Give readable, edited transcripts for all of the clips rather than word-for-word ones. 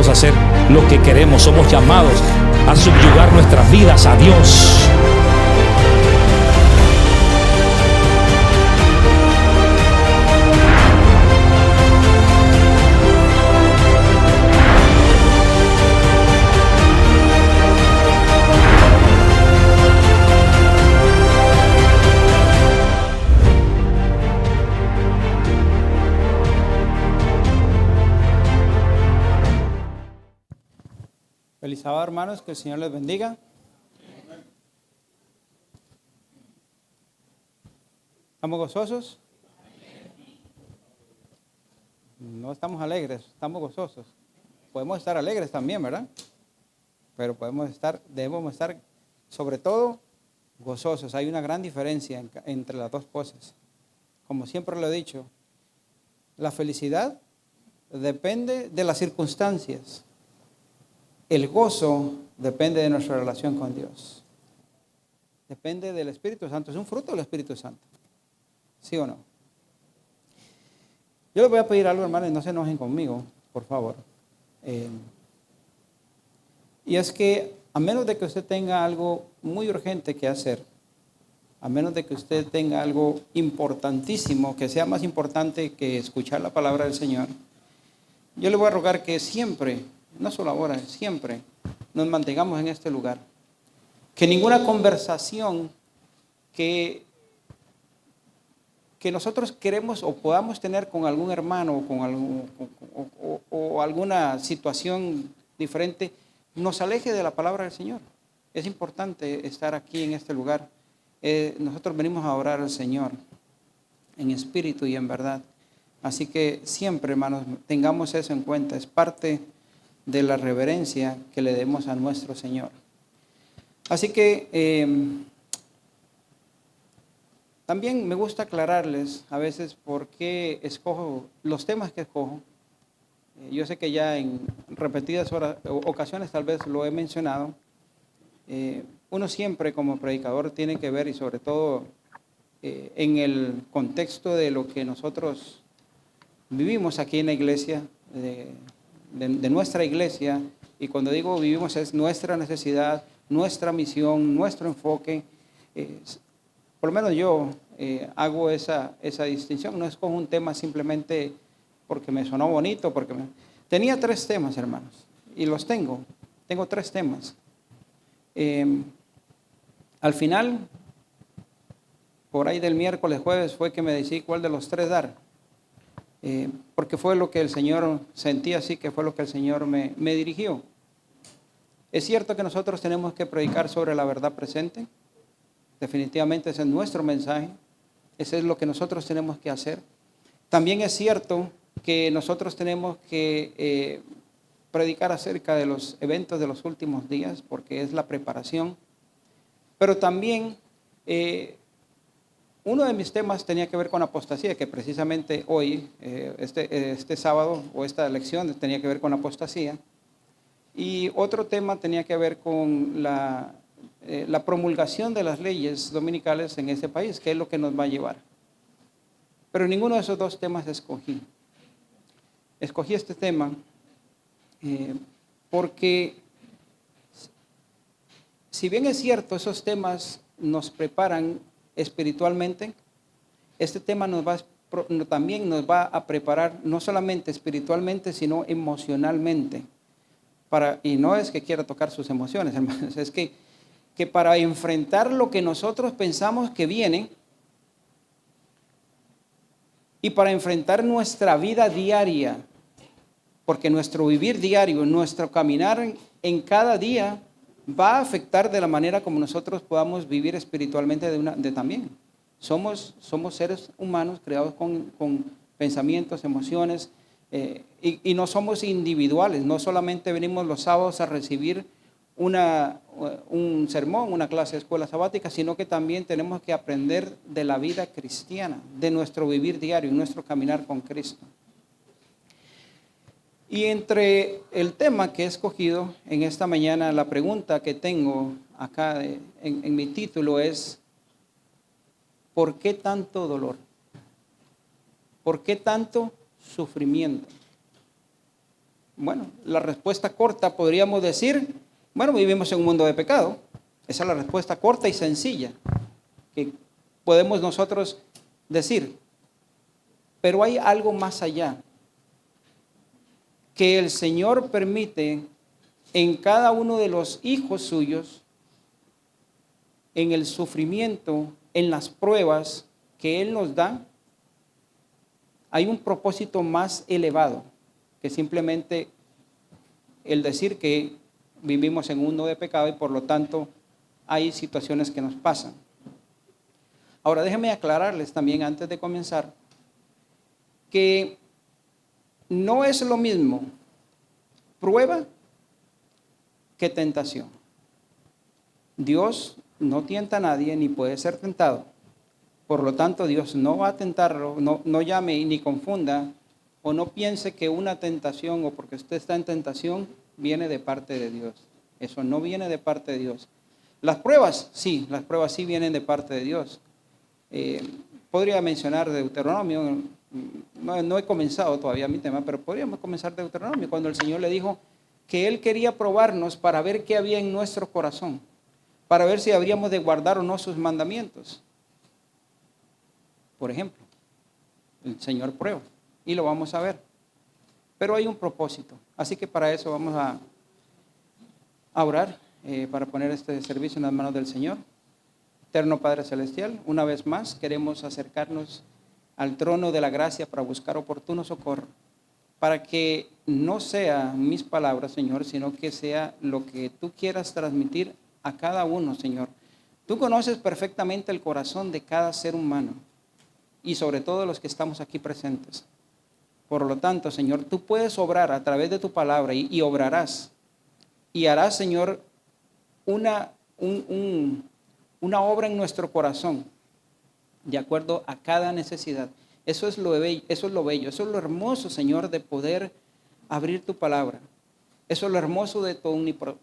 a hacer lo que queremos. Somos llamados a subyugar nuestras vidas a Dios. Feliz sábado, hermanos, que el Señor les bendiga. ¿Estamos gozosos? No estamos alegres, estamos gozosos. Podemos estar alegres también, ¿verdad? Pero debemos estar sobre todo gozosos. Hay una gran diferencia entre las dos cosas. Como siempre lo he dicho, la felicidad depende de las circunstancias. El gozo depende de nuestra relación con Dios. Depende del Espíritu Santo. Es un fruto del Espíritu Santo. ¿Sí o no? Yo les voy a pedir algo, hermanos, y no se enojen conmigo, por favor. Y es que, a menos de que usted tenga algo muy urgente que hacer, a menos de que usted tenga algo importantísimo, que sea más importante que escuchar la palabra del Señor, yo le voy a rogar que siempre, no solo ahora, siempre nos mantengamos en este lugar. Que ninguna conversación que nosotros queremos o podamos tener con algún hermano o alguna situación diferente nos aleje de la palabra del Señor. Es importante estar aquí en este lugar. Nosotros venimos a orar al Señor en espíritu y en verdad. Así que siempre, hermanos, tengamos eso en cuenta. Es parte de la reverencia que le demos a nuestro Señor. Así que también me gusta aclararles a veces por qué escojo los temas que escojo. Yo sé que ya en repetidas ocasiones tal vez lo he mencionado. Uno siempre como predicador tiene que ver, y sobre todo en el contexto de lo que nosotros vivimos aquí en la iglesia, de nuestra iglesia, y cuando digo vivimos es nuestra necesidad, nuestra misión, nuestro enfoque. Por lo menos yo hago esa distinción. No escojo un tema simplemente porque me sonó bonito. Tenía 3 temas, hermanos, y los tengo. Tengo 3 temas. Al final, por ahí del miércoles, jueves, fue que me decidí cuál de los 3 dar. Porque fue lo que el Señor sentía, así que fue lo que el Señor me dirigió. Es cierto que nosotros tenemos que predicar sobre la verdad presente. Definitivamente ese es nuestro mensaje. Ese es lo que nosotros tenemos que hacer. También es cierto que nosotros tenemos que predicar acerca de los eventos de los últimos días, porque es la preparación. Pero también uno de mis temas tenía que ver con apostasía, que precisamente hoy, este sábado, o esta lección tenía que ver con apostasía. Y otro tema tenía que ver con la promulgación de las leyes dominicales en este país, que es lo que nos va a llevar. Pero ninguno de esos 2 temas escogí. Escogí este tema porque, si bien es cierto, esos temas nos preparan espiritualmente, este tema también nos va a preparar no solamente espiritualmente, sino emocionalmente. Y no es que quiera tocar sus emociones, hermanos, es que para enfrentar lo que nosotros pensamos que viene y para enfrentar nuestra vida diaria, porque nuestro vivir diario, nuestro caminar en cada día va a afectar de la manera como nosotros podamos vivir espiritualmente también. Somos seres humanos creados con pensamientos, emociones, y no somos individuales. No solamente venimos los sábados a recibir un sermón, una clase de escuela sabática, sino que también tenemos que aprender de la vida cristiana, de nuestro vivir diario, nuestro caminar con Cristo. Y entre el tema que he escogido en esta mañana, la pregunta que tengo acá en mi título es: ¿por qué tanto dolor? ¿Por qué tanto sufrimiento? Bueno, la respuesta corta podríamos decir, bueno, vivimos en un mundo de pecado. Esa es la respuesta corta y sencilla que podemos nosotros decir. Pero hay algo más allá, que el Señor permite en cada uno de los hijos suyos, en el sufrimiento, en las pruebas que Él nos da, hay un propósito más elevado que simplemente el decir que vivimos en un mundo de pecado y por lo tanto hay situaciones que nos pasan. Ahora déjenme aclararles también antes de comenzar que no es lo mismo prueba que tentación. Dios no tienta a nadie ni puede ser tentado. Por lo tanto, Dios no va a tentarlo, no llame ni confunda o no piense que una tentación o porque usted está en tentación viene de parte de Dios. Eso no viene de parte de Dios. Las pruebas sí vienen de parte de Dios. Podría mencionar Deuteronomio, no he comenzado todavía mi tema, pero podríamos comenzar Deuteronomio, cuando el Señor le dijo que Él quería probarnos para ver qué había en nuestro corazón, para ver si habríamos de guardar o no sus mandamientos. Por ejemplo, el Señor prueba y lo vamos a ver. Pero hay un propósito. Así que para eso vamos a orar, para poner este servicio en las manos del Señor. Eterno Padre Celestial, una vez más queremos acercarnos al trono de la gracia para buscar oportuno socorro, para que no sea mis palabras, Señor, sino que sea lo que tú quieras transmitir a cada uno, Señor. Tú conoces perfectamente el corazón de cada ser humano y sobre todo los que estamos aquí presentes. Por lo tanto, Señor, tú puedes obrar a través de tu palabra y obrarás. Y harás, Señor, una obra en nuestro corazón de acuerdo a cada necesidad. Eso es lo bello, eso es lo hermoso, Señor, de poder abrir tu palabra. Eso es lo hermoso de tu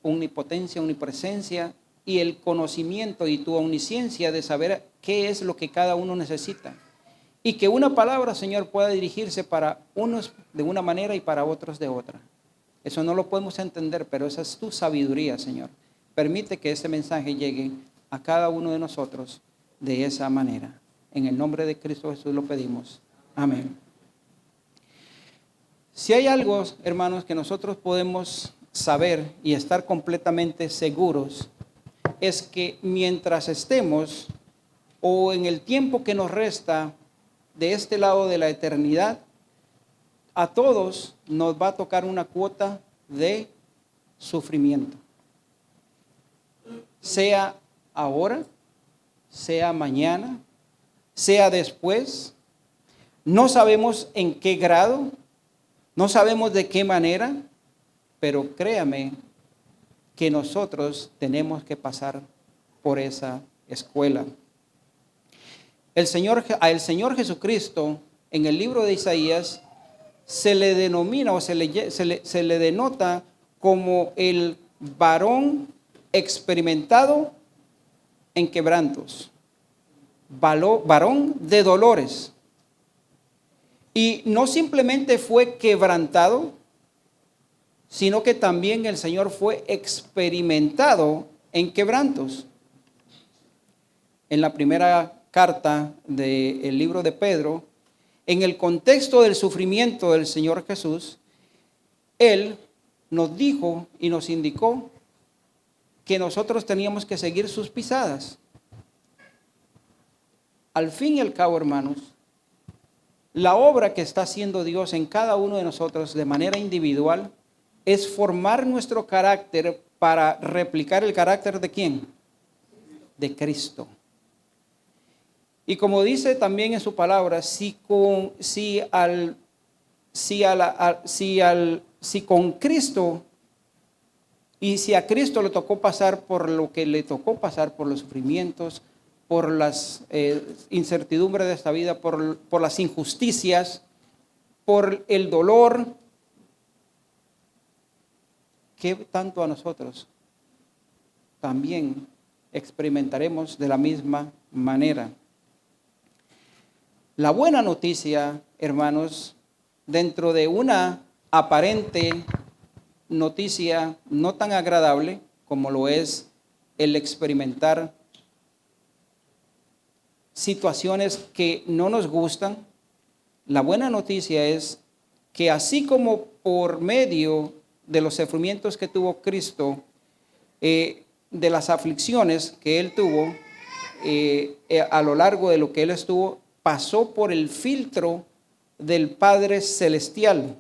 omnipotencia, omnipresencia y el conocimiento y tu omnisciencia de saber qué es lo que cada uno necesita. Y que una palabra, Señor, pueda dirigirse para unos de una manera y para otros de otra. Eso no lo podemos entender, pero esa es tu sabiduría, Señor. Permite que ese mensaje llegue a cada uno de nosotros de esa manera. En el nombre de Cristo Jesús lo pedimos. Amén. Si hay algo, hermanos, que nosotros podemos saber y estar completamente seguros, es que mientras estemos o en el tiempo que nos resta de este lado de la eternidad, a todos nos va a tocar una cuota de sufrimiento. Sea ahora, sea mañana, sea después. No sabemos en qué grado, no sabemos de qué manera, pero créame que nosotros tenemos que pasar por esa escuela. El Señor Jesucristo, en el libro de Isaías, se le denomina o se le denota como el varón experimentado en quebrantos, varón de dolores. Y no simplemente fue quebrantado, sino que también el Señor fue experimentado en quebrantos. En la primera carta del libro de Pedro, en el contexto del sufrimiento del Señor Jesús, Él nos dijo y nos indicó que nosotros teníamos que seguir sus pisadas. Al fin y al cabo, hermanos, la obra que está haciendo Dios en cada uno de nosotros de manera individual es formar nuestro carácter para replicar el carácter ¿de quién? De Cristo. Y como dice también en su palabra, si con Cristo y si a Cristo le tocó pasar por lo que le tocó pasar, por los sufrimientos, por las incertidumbres de esta vida, por las injusticias, por el dolor, ¿qué tanto a nosotros también experimentaremos de la misma manera? La buena noticia, hermanos, dentro de una aparente noticia no tan agradable como lo es el experimentar situaciones que no nos gustan. La buena noticia es que así como por medio de los sufrimientos que tuvo Cristo, de las aflicciones que Él tuvo, a lo largo de lo que Él estuvo, pasó por el filtro del Padre Celestial.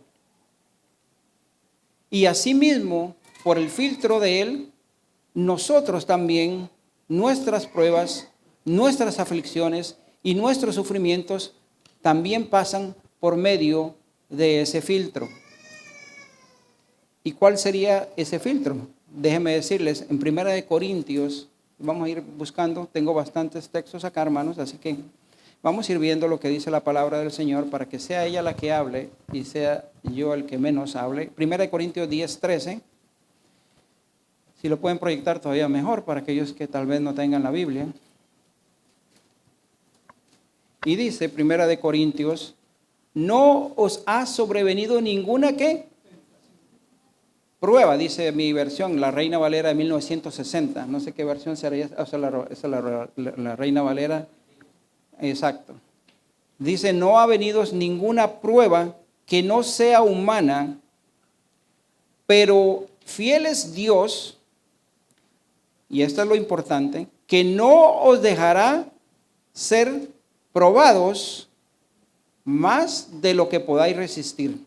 Y asimismo, por el filtro de Él, nosotros también, nuestras pruebas, nuestras aflicciones y nuestros sufrimientos también pasan por medio de ese filtro. ¿Y cuál sería ese filtro? Déjenme decirles, en 1 Corintios, vamos a ir buscando, tengo bastantes textos acá, hermanos, así que vamos a ir viendo lo que dice la palabra del Señor para que sea ella la que hable y sea yo el que menos hable. 1 Corintios 10:13, si lo pueden proyectar todavía mejor para aquellos que tal vez no tengan la Biblia. Y dice 1 Corintios, no os ha sobrevenido ninguna ¿qué? Prueba, dice mi versión, la Reina Valera de 1960. No sé qué versión sería, o sea, la Reina Valera. Exacto. Dice, no ha venido ninguna prueba que no sea humana, pero fiel es Dios, y esto es lo importante, que no os dejará ser probados más de lo que podáis resistir,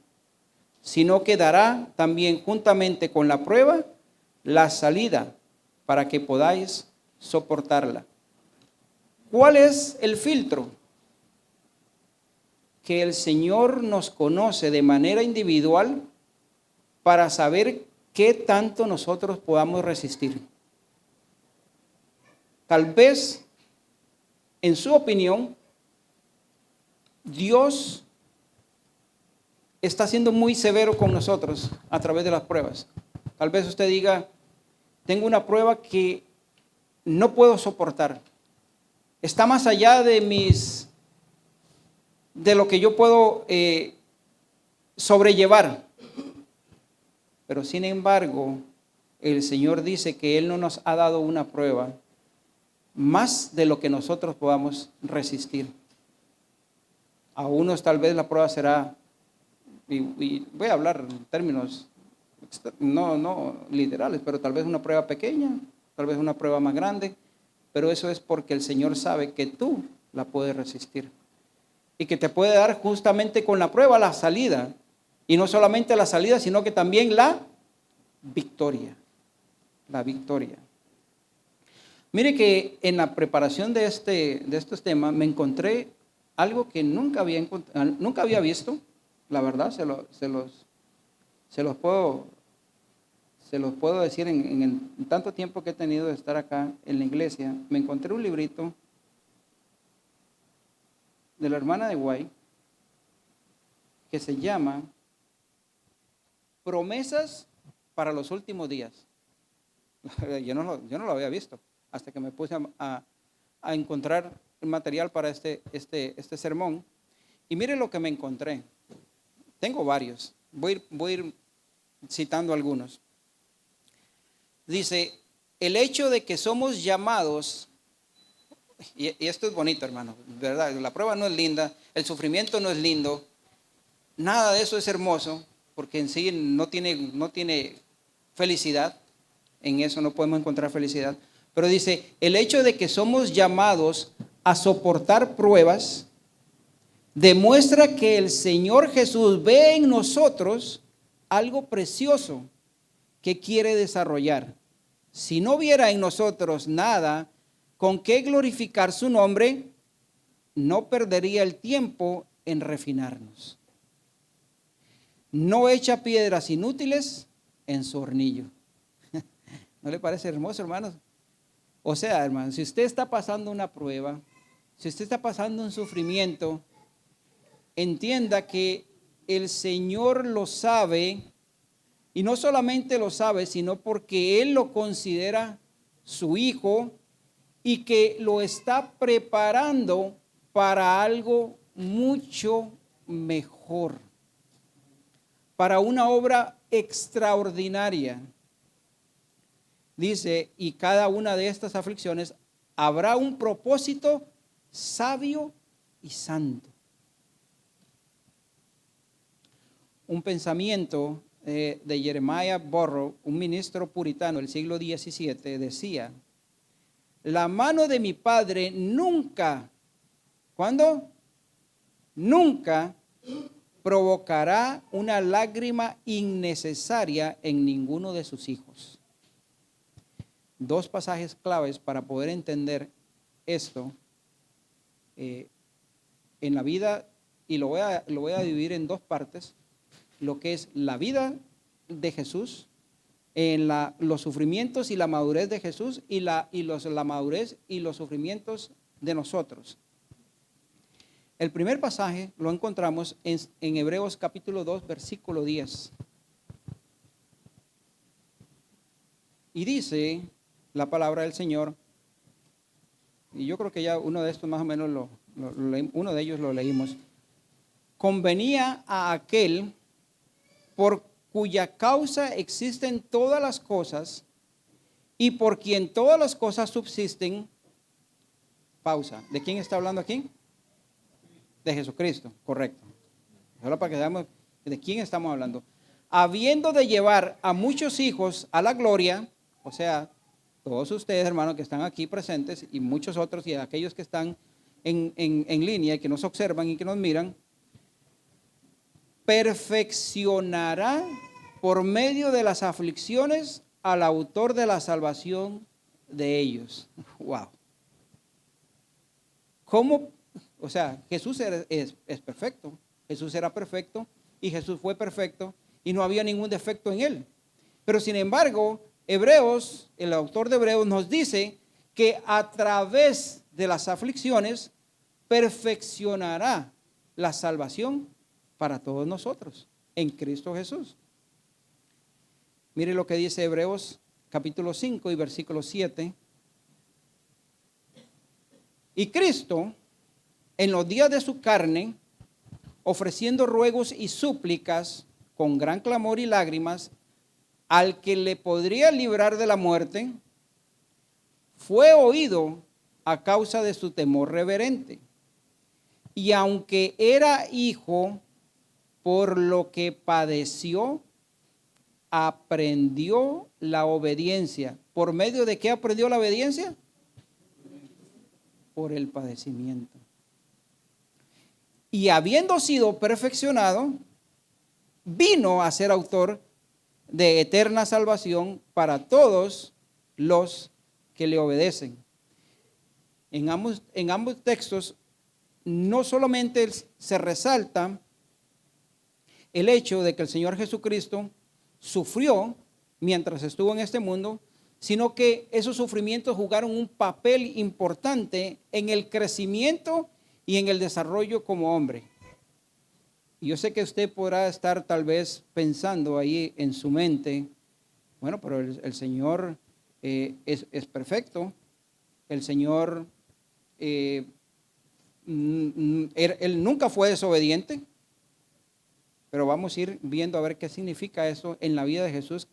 sino que dará también juntamente con la prueba la salida para que podáis soportarla. ¿Cuál es el filtro? Que el Señor nos conoce de manera individual para saber qué tanto nosotros podamos resistir. Tal vez, en su opinión, Dios está siendo muy severo con nosotros a través de las pruebas. Tal vez usted diga, tengo una prueba que no puedo soportar. Está más allá de lo que yo puedo sobrellevar. Pero sin embargo, el Señor dice que Él no nos ha dado una prueba más de lo que nosotros podamos resistir. A unos tal vez la prueba será, y voy a hablar en términos no literales, pero tal vez una prueba pequeña, tal vez una prueba más grande, pero eso es porque el Señor sabe que tú la puedes resistir y que te puede dar justamente con la prueba la salida, y no solamente la salida, sino que también la victoria. La victoria. Mire que en la preparación de estos temas me encontré algo que nunca había visto, la verdad, se los puedo decir en tanto tiempo que he tenido de estar acá en la iglesia. Me encontré un librito de la hermana de White que se llama Promesas para los últimos días. Yo no lo había visto hasta que me puse a encontrar el material para este sermón. Y mire lo que me encontré. Tengo varios. Voy a ir citando algunos. Dice, el hecho de que somos llamados, y esto es bonito, hermano, ¿verdad? La prueba no es linda, el sufrimiento no es lindo, nada de eso es hermoso, porque en sí no tiene felicidad, en eso no podemos encontrar felicidad. Pero dice, el hecho de que somos llamados a soportar pruebas demuestra que el Señor Jesús ve en nosotros algo precioso que quiere desarrollar. Si no viera en nosotros nada con qué glorificar su nombre, no perdería el tiempo en refinarnos. No echa piedras inútiles en su hornillo. ¿No le parece hermoso, hermanos? O sea, hermanos, si usted está pasando una prueba, si usted está pasando un sufrimiento, entienda que el Señor lo sabe, y no solamente lo sabe, sino porque Él lo considera su hijo y que lo está preparando para algo mucho mejor, para una obra extraordinaria. Dice, y cada una de estas aflicciones habrá un propósito sabio y santo. Un pensamiento de Jeremiah Burroughs, un ministro puritano del siglo XVII, decía: la mano de mi padre nunca, ¿cuándo? Nunca provocará una lágrima innecesaria en ninguno de sus hijos. Dos pasajes claves para poder entender esto en la vida, y lo voy a dividir en dos partes: lo que es la vida de Jesús, en los sufrimientos y la madurez de Jesús, y la madurez y los sufrimientos de nosotros. El primer pasaje lo encontramos en Hebreos capítulo 2, versículo 10. Y dice la palabra del Señor, y yo creo que ya uno de estos más o menos uno de ellos lo leímos: convenía a aquel por cuya causa existen todas las cosas y por quien todas las cosas subsisten. Pausa. ¿De quién está hablando aquí? De Jesucristo, correcto. Solo para que veamos de quién estamos hablando. Habiendo de llevar a muchos hijos a la gloria, o sea, todos ustedes, hermanos, que están aquí presentes, y muchos otros, y aquellos que están en línea y que nos observan y que nos miran, perfeccionará por medio de las aflicciones al autor de la salvación de ellos. Wow. ¿Cómo? O sea, Jesús es perfecto. Jesús era perfecto y Jesús fue perfecto y no había ningún defecto en él. Pero sin embargo, Hebreos, el autor de Hebreos nos dice que a través de las aflicciones perfeccionará la salvación para todos nosotros en Cristo Jesús. Mire lo que dice Hebreos capítulo 5 y versículo 7. Y Cristo, en los días de su carne, ofreciendo ruegos y súplicas con gran clamor y lágrimas al que le podría librar de la muerte, fue oído a causa de su temor reverente. Y aunque era hijo, por lo que padeció, aprendió la obediencia. ¿Por medio de qué aprendió la obediencia? Por el padecimiento. Y habiendo sido perfeccionado, vino a ser autor de eterna salvación para todos los que le obedecen. En ambos textos no solamente se resalta el hecho de que el Señor Jesucristo sufrió mientras estuvo en este mundo, sino que esos sufrimientos jugaron un papel importante en el crecimiento y en el desarrollo como hombre. Y yo sé que usted podrá estar tal vez pensando ahí en su mente, bueno, pero el Señor es perfecto, el Señor, él nunca fue desobediente, pero vamos a ir viendo a ver qué significa eso en la vida de Jesús.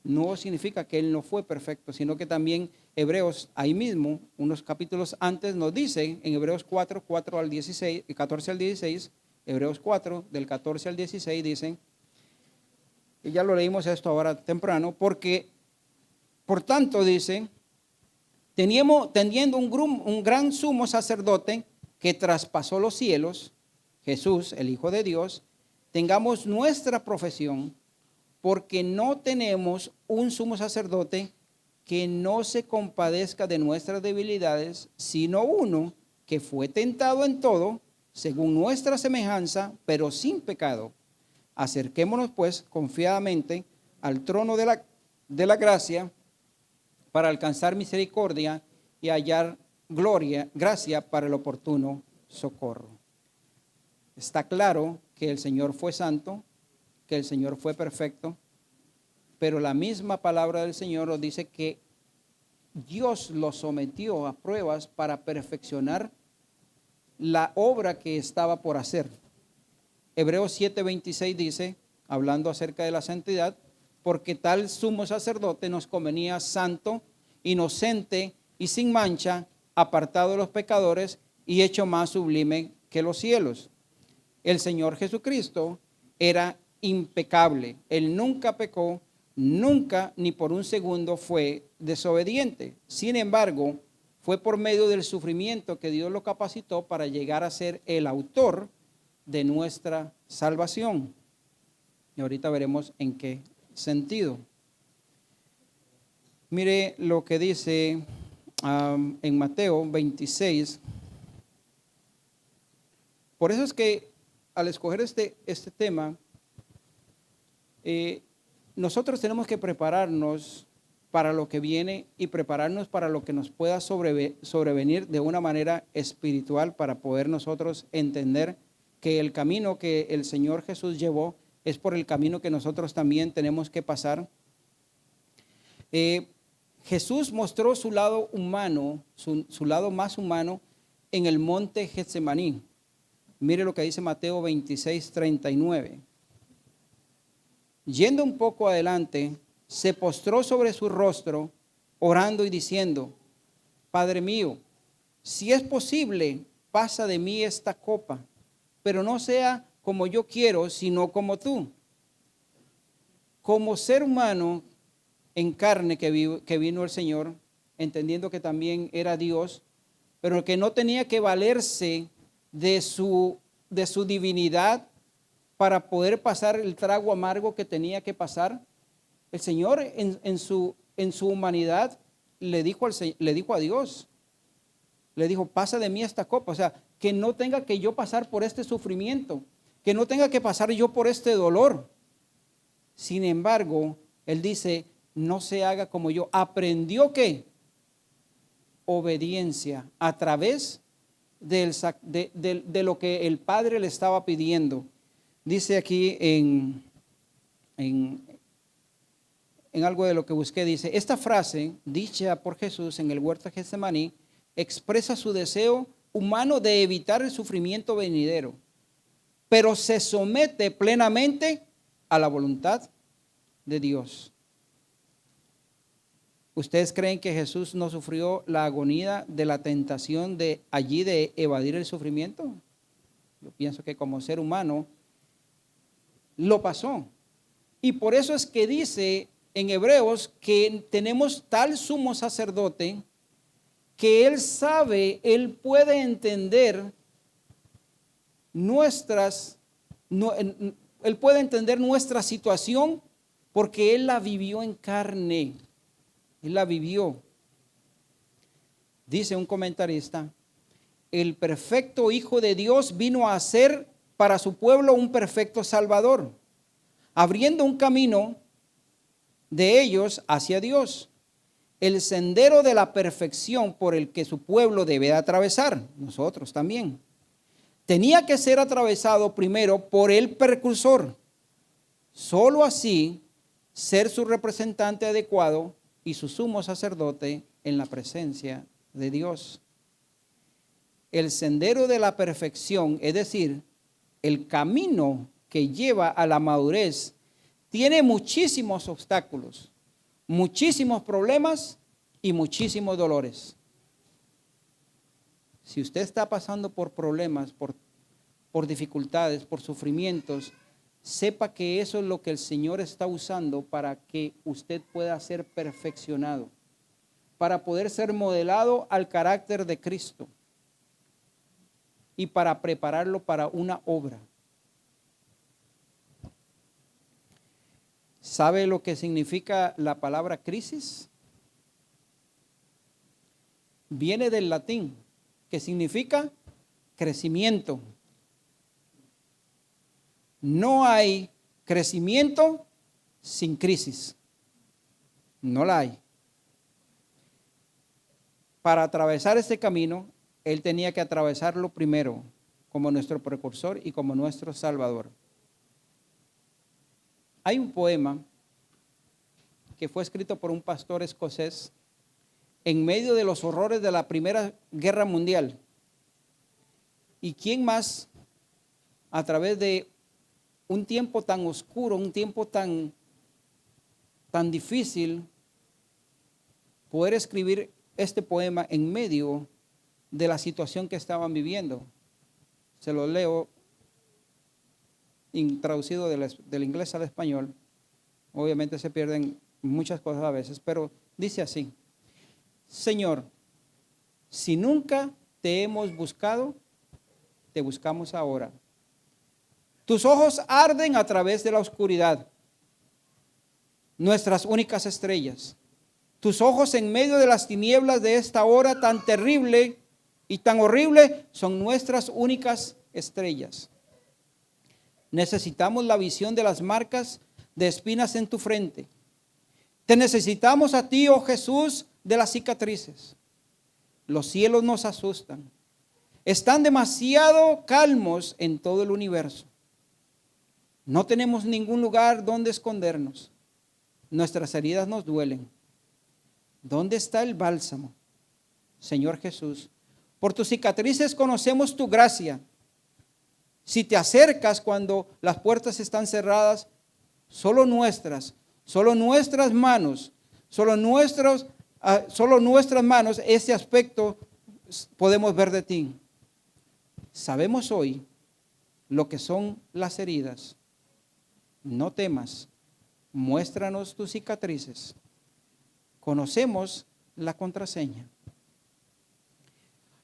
No significa que Él no fue perfecto, sino que también Hebreos, ahí mismo, unos capítulos antes, nos dice, en Hebreos 4, 4 al 16, 14 al 16, Hebreos 4, del 14 al 16, dicen, y ya lo leímos esto ahora temprano, porque, por tanto, dice, teniendo un gran sumo sacerdote que traspasó los cielos, Jesús, el Hijo de Dios, tengamos nuestra profesión, porque no tenemos un sumo sacerdote que no se compadezca de nuestras debilidades, sino uno que fue tentado en todo, según nuestra semejanza, pero sin pecado. Acerquémonos pues confiadamente al trono de la gracia para alcanzar misericordia y hallar gracia para el oportuno socorro. Está claro que el Señor fue santo, que el Señor fue perfecto, pero la misma palabra del Señor nos dice que Dios lo sometió a pruebas para perfeccionar la obra que estaba por hacer. Hebreos 7:26 dice, hablando acerca de la santidad, porque tal sumo sacerdote nos convenía santo, inocente y sin mancha, apartado de los pecadores y hecho más sublime que los cielos. El Señor Jesucristo era impecable. Él nunca pecó, nunca ni por un segundo fue desobediente. Sin embargo, fue por medio del sufrimiento que Dios lo capacitó para llegar a ser el autor de nuestra salvación. Y ahorita veremos en qué sentido. Mire lo que dice en Mateo 26. Por eso es que al escoger este tema, nosotros tenemos que prepararnos para lo que viene y prepararnos para lo que nos pueda sobrevenir de una manera espiritual, para poder nosotros entender que el camino que el Señor Jesús llevó es por el camino que nosotros también tenemos que pasar. Jesús mostró su lado humano, su lado más humano en el monte Getsemaní. Mire lo que dice Mateo 26, 39. Yendo un poco adelante, se postró sobre su rostro, orando y diciendo: Padre mío, si es posible, pasa de mí esta copa, pero no sea como yo quiero, sino como tú. Como ser humano en carne que vino el Señor, entendiendo que también era Dios, pero que no tenía que valerse de su divinidad para poder pasar el trago amargo que tenía que pasar. El Señor en su humanidad le dijo a Dios, le dijo: pasa de mí esta copa, o sea, que no tenga que yo pasar por este sufrimiento, que no tenga que pasar yo por este dolor. Sin embargo, Él dice: no se haga como yo. Aprendió ¿qué? Obediencia a través de lo que el Padre le estaba pidiendo. Dice aquí en algo de lo que busqué, dice: esta frase dicha por Jesús en el huerto de Getsemaní expresa su deseo humano de evitar el sufrimiento venidero, pero se somete plenamente a la voluntad de Dios. ¿Ustedes creen que Jesús no sufrió la agonía de la tentación de evadir el sufrimiento? Yo pienso que como ser humano lo pasó. Y por eso es que dice en Hebreos que tenemos tal sumo sacerdote que Él sabe, Él puede entender Él puede entender nuestra situación porque Él la vivió en carne. Él la vivió. Dice un comentarista: el perfecto Hijo de Dios vino a ser para su pueblo un perfecto Salvador, abriendo un camino de ellos hacia Dios, el sendero de la perfección por el que su pueblo debe atravesar, nosotros también. Tenía que ser atravesado primero por el precursor. Solo así ser su representante adecuado y su sumo sacerdote en la presencia de Dios. El sendero de la perfección, es decir, el camino que lleva a la madurez, tiene muchísimos obstáculos, muchísimos problemas y muchísimos dolores. Si usted está pasando por problemas, por dificultades, por sufrimientos, sepa que eso es lo que el Señor está usando para que usted pueda ser perfeccionado, para poder ser modelado al carácter de Cristo y para prepararlo para una obra. ¿Sabe lo que significa la palabra crisis? Viene del latín, que significa crecimiento. No hay crecimiento sin crisis. No la hay. Para atravesar este camino, Él tenía que atravesarlo primero como nuestro precursor y como nuestro Salvador. Hay un poema que fue escrito por un pastor escocés en medio de los horrores de la Primera Guerra Mundial. ¿Y quién más a través de un tiempo tan oscuro, un tiempo tan difícil, poder escribir este poema en medio de la situación que estaban viviendo. Se lo leo traducido del inglés al español. Obviamente se pierden muchas cosas a veces, pero dice así: Señor, si nunca te hemos buscado, te buscamos ahora. Tus ojos arden a través de la oscuridad, nuestras únicas estrellas. Tus ojos en medio de las tinieblas de esta hora tan terrible y tan horrible son nuestras únicas estrellas. Necesitamos la visión de las marcas de espinas en tu frente. Te necesitamos a ti, oh Jesús, de las cicatrices. Los cielos nos asustan. Están demasiado calmos en todo el universo. No tenemos ningún lugar donde escondernos. Nuestras heridas nos duelen. ¿Dónde está el bálsamo? Señor Jesús, por tus cicatrices conocemos tu gracia. Si te acercas cuando las puertas están cerradas, solo nuestras manos, solo nuestras manos, ese aspecto podemos ver de ti. Sabemos hoy lo que son las heridas. No temas, muéstranos tus cicatrices. Conocemos la contraseña.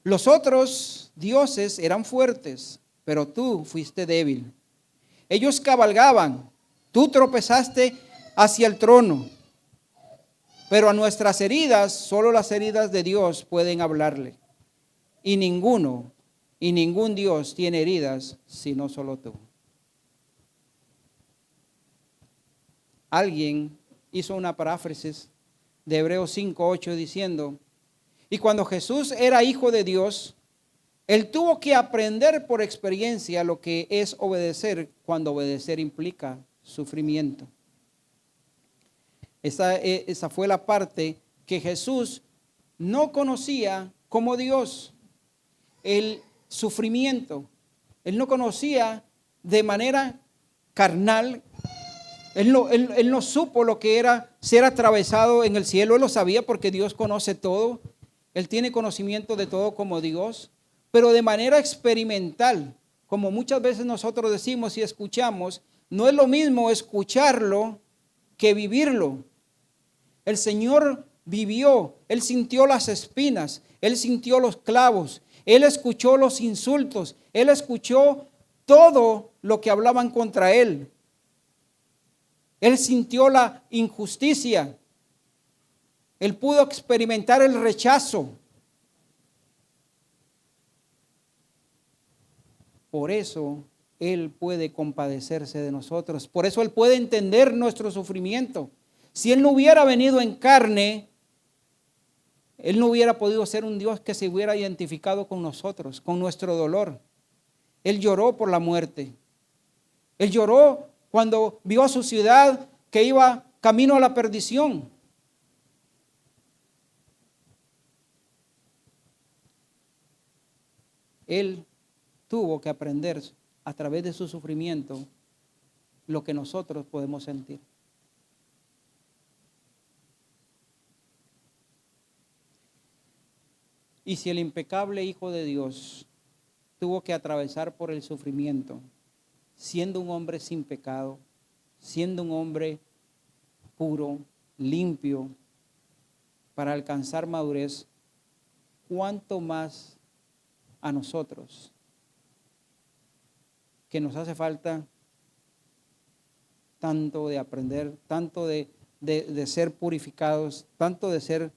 Los otros dioses eran fuertes, pero tú fuiste débil. Ellos cabalgaban, tú tropezaste hacia el trono. Pero a nuestras heridas, solo las heridas de Dios pueden hablarle. Y ningún Dios tiene heridas, sino solo tú. Alguien hizo una paráfrasis de Hebreos 5:8 diciendo: y cuando Jesús era hijo de Dios, Él tuvo que aprender por experiencia lo que es obedecer, cuando obedecer implica sufrimiento. Esa fue la parte que Jesús no conocía como Dios, el sufrimiento. Él no conocía de manera carnal. Él no supo lo que era ser atravesado en el cielo. Él lo sabía porque Dios conoce todo. Él tiene conocimiento de todo como Dios, pero de manera experimental, como muchas veces nosotros decimos y escuchamos, no es lo mismo escucharlo que vivirlo. El Señor vivió, Él sintió las espinas, Él sintió los clavos, Él escuchó los insultos, Él escuchó todo lo que hablaban contra Él. Él sintió la injusticia. Él pudo experimentar el rechazo. Por eso Él puede compadecerse de nosotros. Por eso Él puede entender nuestro sufrimiento. Si Él no hubiera venido en carne, Él no hubiera podido ser un Dios que se hubiera identificado con nosotros, con nuestro dolor. Él lloró por la muerte. Él lloró cuando vio a su ciudad que iba camino a la perdición. Él tuvo que aprender a través de su sufrimiento lo que nosotros podemos sentir. Y si el impecable Hijo de Dios tuvo que atravesar por el sufrimiento, siendo un hombre sin pecado, siendo un hombre puro, limpio, para alcanzar madurez, ¿cuánto más a nosotros, que nos hace falta tanto de aprender, tanto de ser purificados, tanto de ser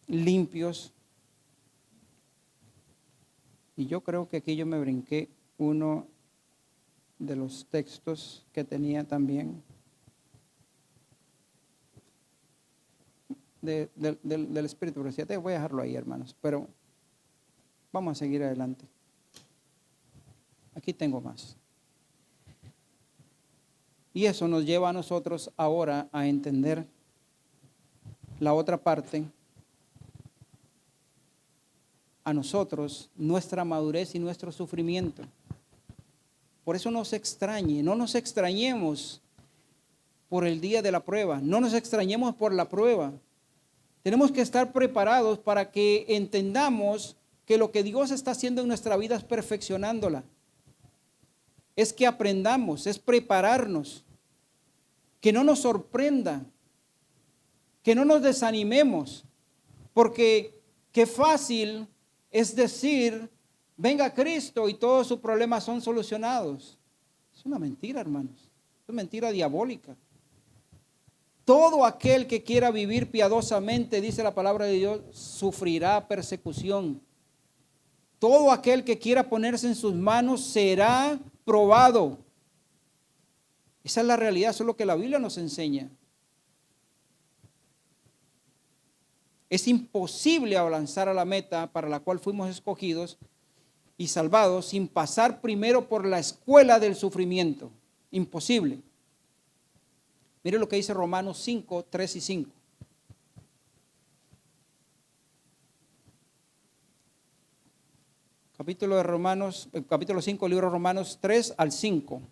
limpios? Y yo creo que aquí yo me brinqué uno de los textos que tenía también del Espíritu. Pero voy a dejarlo ahí, hermanos, pero vamos a seguir adelante. Aquí tengo más. Y eso nos lleva a nosotros ahora a entender la otra parte. A nosotros, nuestra madurez y nuestro sufrimiento. Por eso no se extrañe, no nos extrañemos por el día de la prueba, no nos extrañemos por la prueba. Tenemos que estar preparados para que entendamos que lo que Dios está haciendo en nuestra vida es perfeccionándola. Es que aprendamos, es prepararnos, que no nos sorprenda, que no nos desanimemos, porque qué fácil es decir, venga Cristo y todos sus problemas son solucionados. Es una mentira, hermanos, es una mentira diabólica. Todo aquel que quiera vivir piadosamente, dice la palabra de Dios, sufrirá persecución. Todo aquel que quiera ponerse en sus manos será probado. Esa es la realidad, eso es lo que la Biblia nos enseña. Es imposible avanzar a la meta para la cual fuimos escogidos y salvados sin pasar primero por la escuela del sufrimiento. Imposible. Mire lo que dice Romanos 5, 3 y 5. Capítulo 5, libro de Romanos 3 al 5.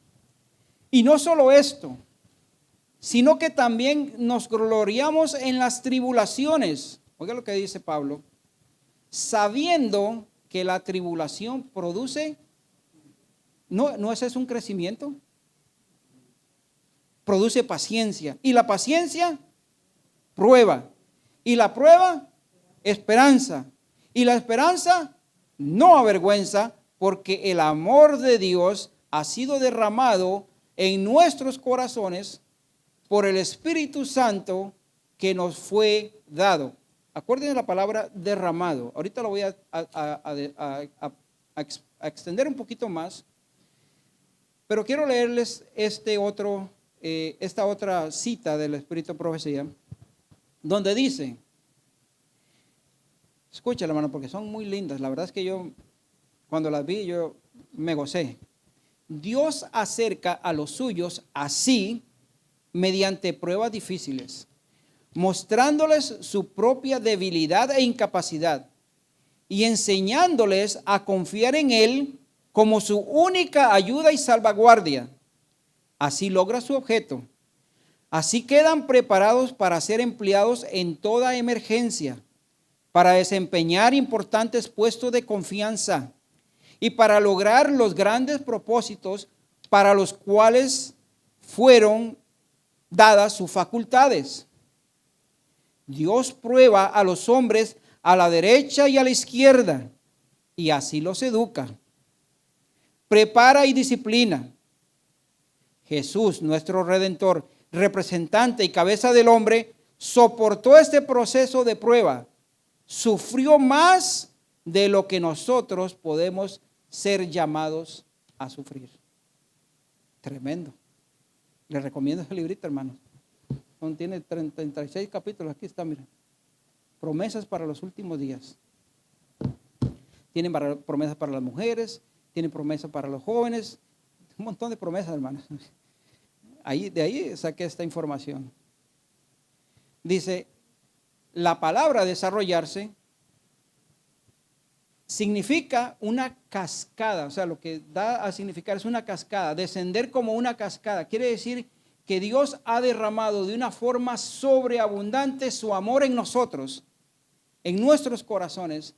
Y no solo esto, sino que también nos gloriamos en las tribulaciones. Oiga lo que dice Pablo. Sabiendo que la tribulación produce, ¿no ese es un crecimiento? Produce paciencia. Y la paciencia, prueba. Y la prueba, esperanza. Y la esperanza, no avergüenza, porque el amor de Dios ha sido derramado en nuestros corazones por el Espíritu Santo que nos fue dado. Acuérdense la palabra derramado. Ahorita lo voy a extender un poquito más, pero quiero leerles esta otra cita del Espíritu de Profecía, donde dice, escúchale, hermano, porque son muy lindas. La verdad es que yo, cuando las vi, yo me gocé. Dios acerca a los suyos así, mediante pruebas difíciles, mostrándoles su propia debilidad e incapacidad y enseñándoles a confiar en Él como su única ayuda y salvaguardia. Así logra su objeto. Así quedan preparados para ser empleados en toda emergencia, para desempeñar importantes puestos de confianza y para lograr los grandes propósitos para los cuales fueron dadas sus facultades. Dios prueba a los hombres a la derecha y a la izquierda y así los educa. Prepara y disciplina. Jesús, nuestro Redentor, representante y cabeza del hombre, soportó este proceso de prueba. Sufrió más de lo que nosotros podemos ser llamados a sufrir. Tremendo. Les recomiendo ese librito, hermanos. Tiene 36 capítulos. Aquí está, miren. Promesas para los últimos días. Tienen promesas para las mujeres, tienen promesas para los jóvenes. Un montón de promesas, hermanos. De ahí saqué esta información. Dice, la palabra desarrollarse significa una cascada, o sea, lo que da a significar es una cascada, descender como una cascada. Quiere decir que Dios ha derramado de una forma sobreabundante su amor en nosotros, en nuestros corazones,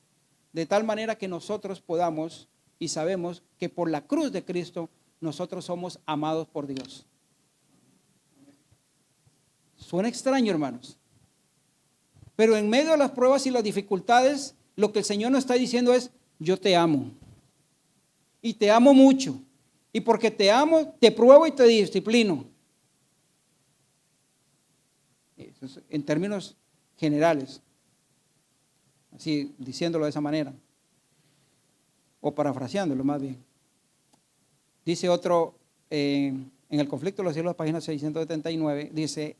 de tal manera que nosotros podamos y sabemos que por la cruz de Cristo nosotros somos amados por Dios. Suena extraño, hermanos, pero en medio de las pruebas y las dificultades, lo que el Señor nos está diciendo es, yo te amo y te amo mucho, y porque te amo, te pruebo y te disciplino. Eso es en términos generales, así diciéndolo de esa manera, o parafraseándolo más bien. Dice otro, en el conflicto de los cielos, página 679, dice,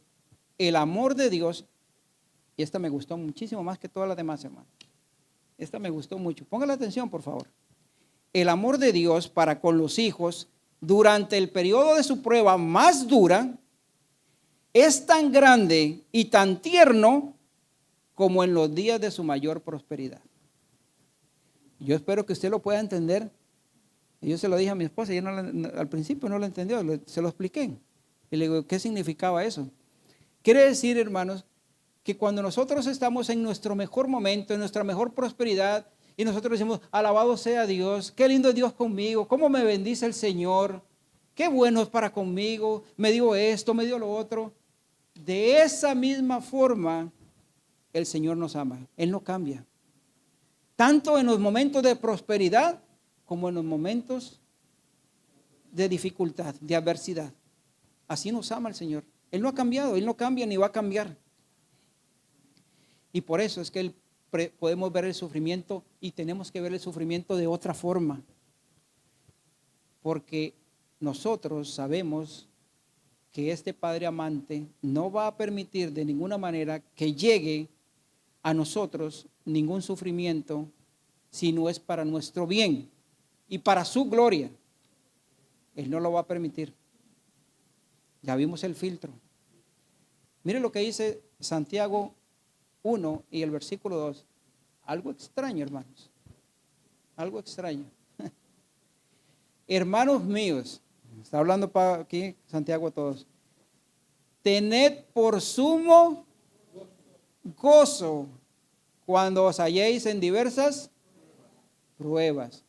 el amor de Dios, y esta me gustó muchísimo más que todas las demás, hermano. Esta me gustó mucho. Póngale atención, por favor. El amor de Dios para con los hijos durante el periodo de su prueba más dura es tan grande y tan tierno como en los días de su mayor prosperidad. Yo espero que usted lo pueda entender Y yo se lo dije a mi esposa, ella al principio no lo entendió, se lo expliqué. Y le digo, ¿qué significaba eso? Quiere decir, hermanos, que cuando nosotros estamos en nuestro mejor momento, en nuestra mejor prosperidad, y nosotros decimos, alabado sea Dios, qué lindo es Dios conmigo, cómo me bendice el Señor, qué bueno es para conmigo, me dio esto, me dio lo otro. De esa misma forma, el Señor nos ama, Él no cambia. Tanto en los momentos de prosperidad, como en los momentos de dificultad, de adversidad. Así nos ama el Señor. Él no ha cambiado, Él no cambia ni va a cambiar. Y por eso es que podemos ver el sufrimiento y tenemos que ver el sufrimiento de otra forma. Porque nosotros sabemos que este Padre amante no va a permitir de ninguna manera que llegue a nosotros ningún sufrimiento si no es para nuestro bien y para su gloria. Él no lo va a permitir. Ya vimos el filtro. Mire lo que dice Santiago 1 y el versículo 2. Algo extraño, hermanos. Algo extraño. Hermanos míos, está hablando para aquí Santiago a todos. Tened por sumo gozo cuando os halléis en diversas pruebas.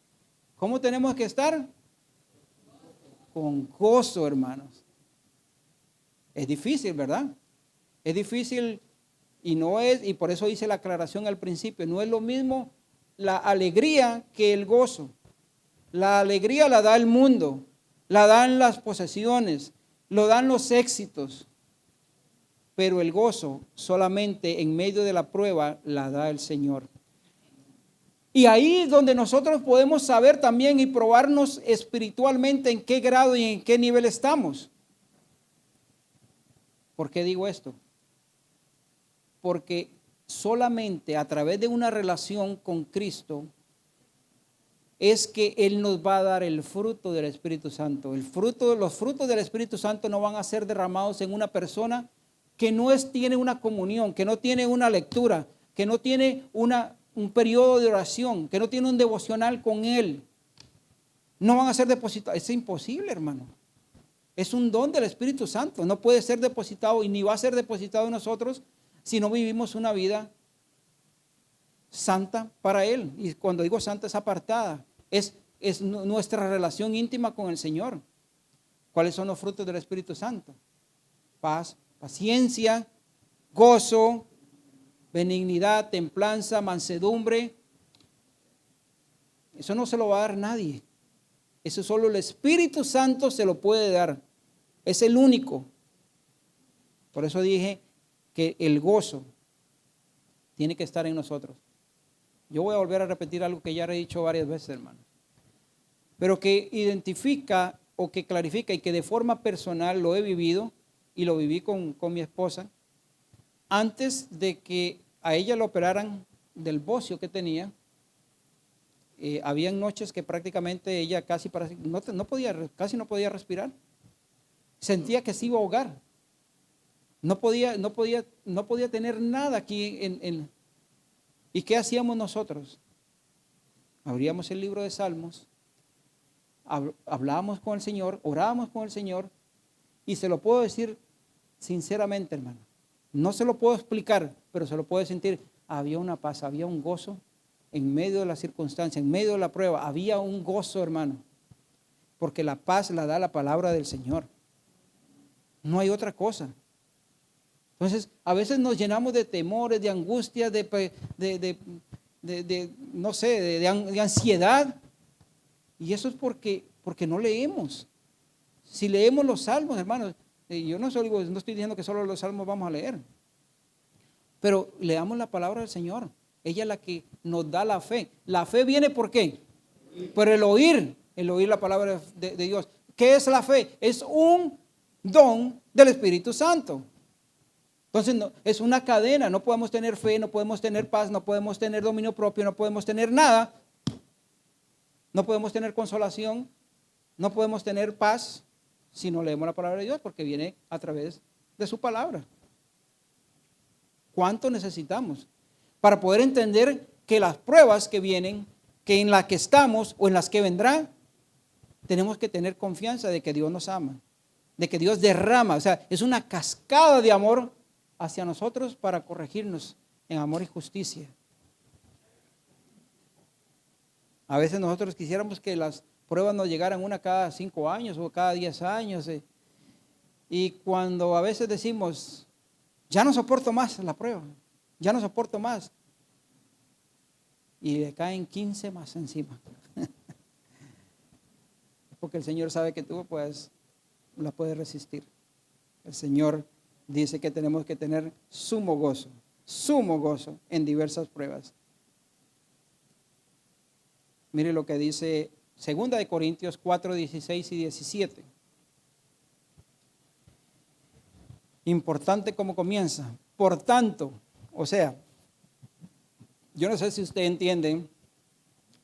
¿Cómo tenemos que estar? Con gozo, hermanos. Es difícil, ¿verdad? Es difícil y por eso hice la aclaración al principio, no es lo mismo la alegría que el gozo. La alegría la da el mundo, la dan las posesiones, lo dan los éxitos, pero el gozo solamente en medio de la prueba la da el Señor. Y ahí es donde nosotros podemos saber también y probarnos espiritualmente en qué grado y en qué nivel estamos. ¿Por qué digo esto? Porque solamente a través de una relación con Cristo es que Él nos va a dar el fruto del Espíritu Santo. Los frutos del Espíritu Santo no van a ser derramados en una persona que no tiene una comunión, que no tiene una lectura, que no tiene un periodo de oración, que no tiene un devocional con Él. No van a ser depositados. Es imposible, hermano. Es un don del Espíritu Santo. No puede ser depositado y ni va a ser depositado en nosotros si no vivimos una vida santa para Él. Y cuando digo santa es apartada. Es nuestra relación íntima con el Señor. ¿Cuáles son los frutos del Espíritu Santo? Paz, paciencia, gozo, benignidad, templanza, mansedumbre. Eso no se lo va a dar nadie. Eso solo el Espíritu Santo se lo puede dar. Es el único. Por eso dije que el gozo tiene que estar en nosotros. Yo voy a volver a repetir algo que ya he dicho varias veces, hermano. Pero que identifica o que clarifica y que de forma personal lo he vivido y lo viví con mi esposa. Antes de que a ella lo operaran del bocio que tenía, habían noches que prácticamente ella casi no podía respirar. Sentía que se iba a ahogar. No podía tener nada aquí ¿Y qué hacíamos nosotros? Abríamos el libro de Salmos, hablábamos con el Señor, orábamos con el Señor, y se lo puedo decir sinceramente, hermano. No se lo puedo explicar, pero se lo puedo sentir. Había una paz, había un gozo en medio de la circunstancia, en medio de la prueba. Había un gozo, hermano, porque la paz la da la palabra del Señor. No hay otra cosa. Entonces, a veces nos llenamos de temores, de angustias, no sé, de ansiedad. Y eso es porque no leemos. Si leemos los salmos, hermanos, yo no estoy diciendo que solo los salmos vamos a leer. Pero leamos la palabra del Señor. Ella es la que nos da la fe. La fe viene ¿por qué? Por el oír la palabra de Dios. ¿Qué es la fe? Es un don del Espíritu Santo. Entonces es una cadena, no podemos tener fe, no podemos tener paz, no podemos tener dominio propio, no podemos tener nada, no podemos tener consolación, no podemos tener paz si no leemos la palabra de Dios, porque viene a través de su palabra. ¿Cuánto necesitamos para poder entender que las pruebas que vienen, que en las que estamos o en las que vendrán, tenemos que tener confianza de que Dios nos ama, de que Dios derrama, o sea, es una cascada de amor hacia nosotros para corregirnos en amor y justicia. A veces nosotros quisiéramos que las pruebas nos llegaran una cada 5 años o cada 10 años. Y cuando a veces decimos, ya no soporto más la prueba, ya no soporto más. Y le caen 15 más encima. Porque el Señor sabe que tú pues la puedes resistir. El Señor dice que tenemos que tener sumo gozo en diversas pruebas. Mire lo que dice 2 de Corintios 4, 16 y 17. Importante cómo comienza. Por tanto, o sea, yo no sé si usted entiende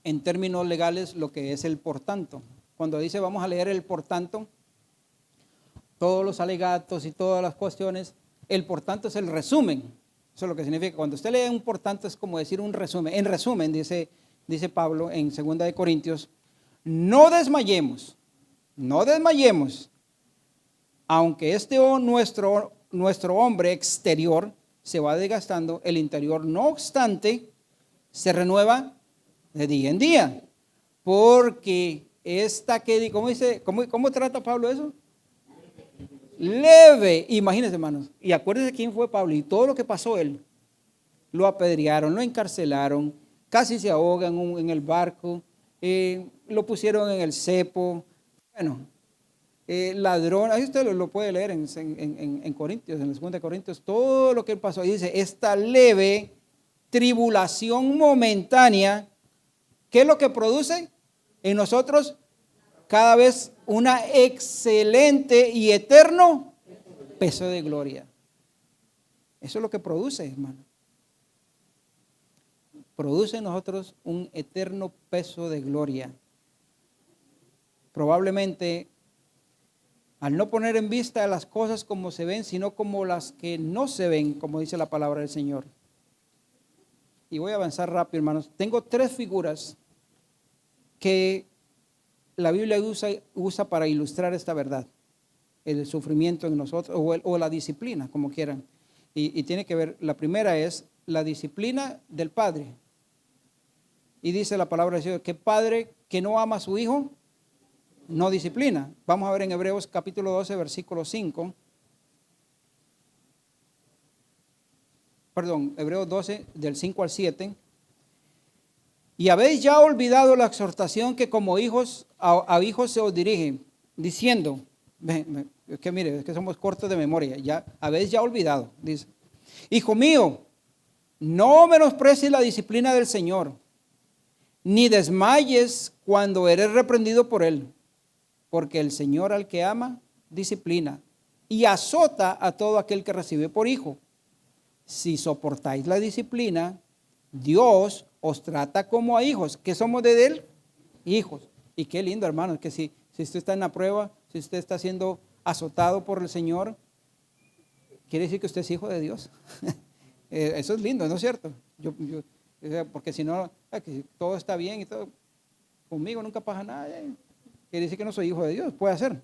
en términos legales lo que es el por tanto. Cuando dice vamos a leer el por tanto, todos los alegatos y todas las cuestiones, el por tanto es el resumen. Eso es lo que significa. Cuando usted lee un por tanto es como decir un resumen. En resumen, dice Pablo en 2 de Corintios, no desmayemos, aunque nuestro hombre exterior se va desgastando, el interior no obstante se renueva de día en día, porque ¿cómo trata Pablo eso? Leve, imagínense hermanos, y acuérdense quién fue Pablo y todo lo que pasó él. Lo apedrearon, lo encarcelaron, casi se ahogan en el barco, lo pusieron en el cepo, bueno, ladrón, ahí usted lo puede leer en Corintios, en la 2 de Corintios, todo lo que él pasó. Y dice, esta leve tribulación momentánea, ¿qué es lo que produce en nosotros? Cada vez una excelente y eterno peso de gloria. Eso es lo que produce, hermano. Produce en nosotros un eterno peso de gloria. Probablemente al no poner en vista las cosas como se ven, sino como las que no se ven, como dice la palabra del Señor. Y voy a avanzar rápido, hermanos. Tengo 3 figuras que la Biblia usa para ilustrar esta verdad. El sufrimiento en nosotros o la disciplina, como quieran. Y tiene que ver, la primera es la disciplina del padre. Y dice la palabra del Señor, que padre que no ama a su hijo, no disciplina. Vamos a ver en Hebreos capítulo 12, versículo 5. Hebreos 12, del 5 al 7. Y habéis ya olvidado la exhortación que como hijos a hijos se os dirige, diciendo, es que somos cortos de memoria, ya habéis ya olvidado, dice, hijo mío, no menosprecies la disciplina del Señor, ni desmayes cuando eres reprendido por él, porque el Señor al que ama, disciplina, y azota a todo aquel que recibe por hijo. Si soportáis la disciplina, Dios os trata como a hijos. ¿Qué somos de él? Hijos. Y qué lindo, hermanos, que si usted está en la prueba, si usted está siendo azotado por el Señor, quiere decir que usted es hijo de Dios. Eso es lindo, ¿no es cierto? Porque si no, que todo está bien y todo, conmigo nunca pasa nada. Quiere decir que no soy hijo de Dios. Puede ser.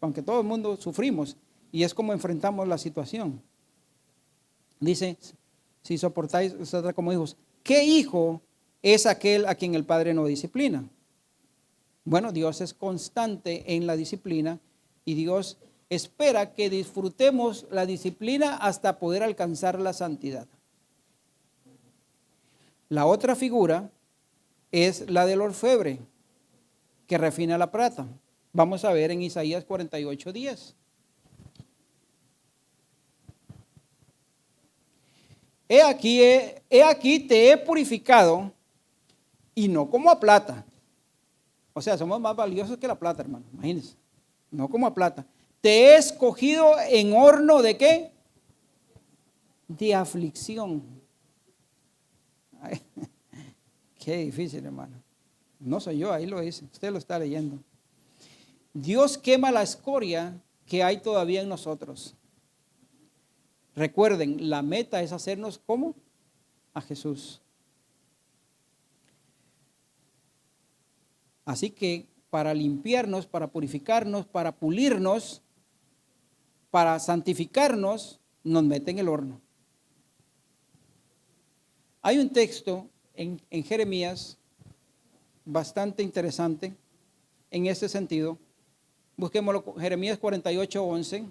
Aunque todo el mundo sufrimos y es como enfrentamos la situación. Dice, si soportáis, os trata como hijos. ¿Qué hijo es aquel a quien el padre no disciplina? Bueno, Dios es constante en la disciplina y Dios espera que disfrutemos la disciplina hasta poder alcanzar la santidad. La otra figura es la del orfebre, que refina la plata. Vamos a ver en Isaías 48:10. He aquí te he purificado y no como a plata. O sea, somos más valiosos que la plata, hermano. Imagínense. No como a plata. Te he escogido en horno de ¿qué? De aflicción. Ay, qué difícil, hermano. No soy yo, ahí lo dice. Usted lo está leyendo. Dios quema la escoria que hay todavía en nosotros. Recuerden, la meta es hacernos como a Jesús. Así que para limpiarnos, para purificarnos, para pulirnos, para santificarnos, nos mete en el horno. Hay un texto en Jeremías bastante interesante en este sentido. Busquémoslo, Jeremías 48:11.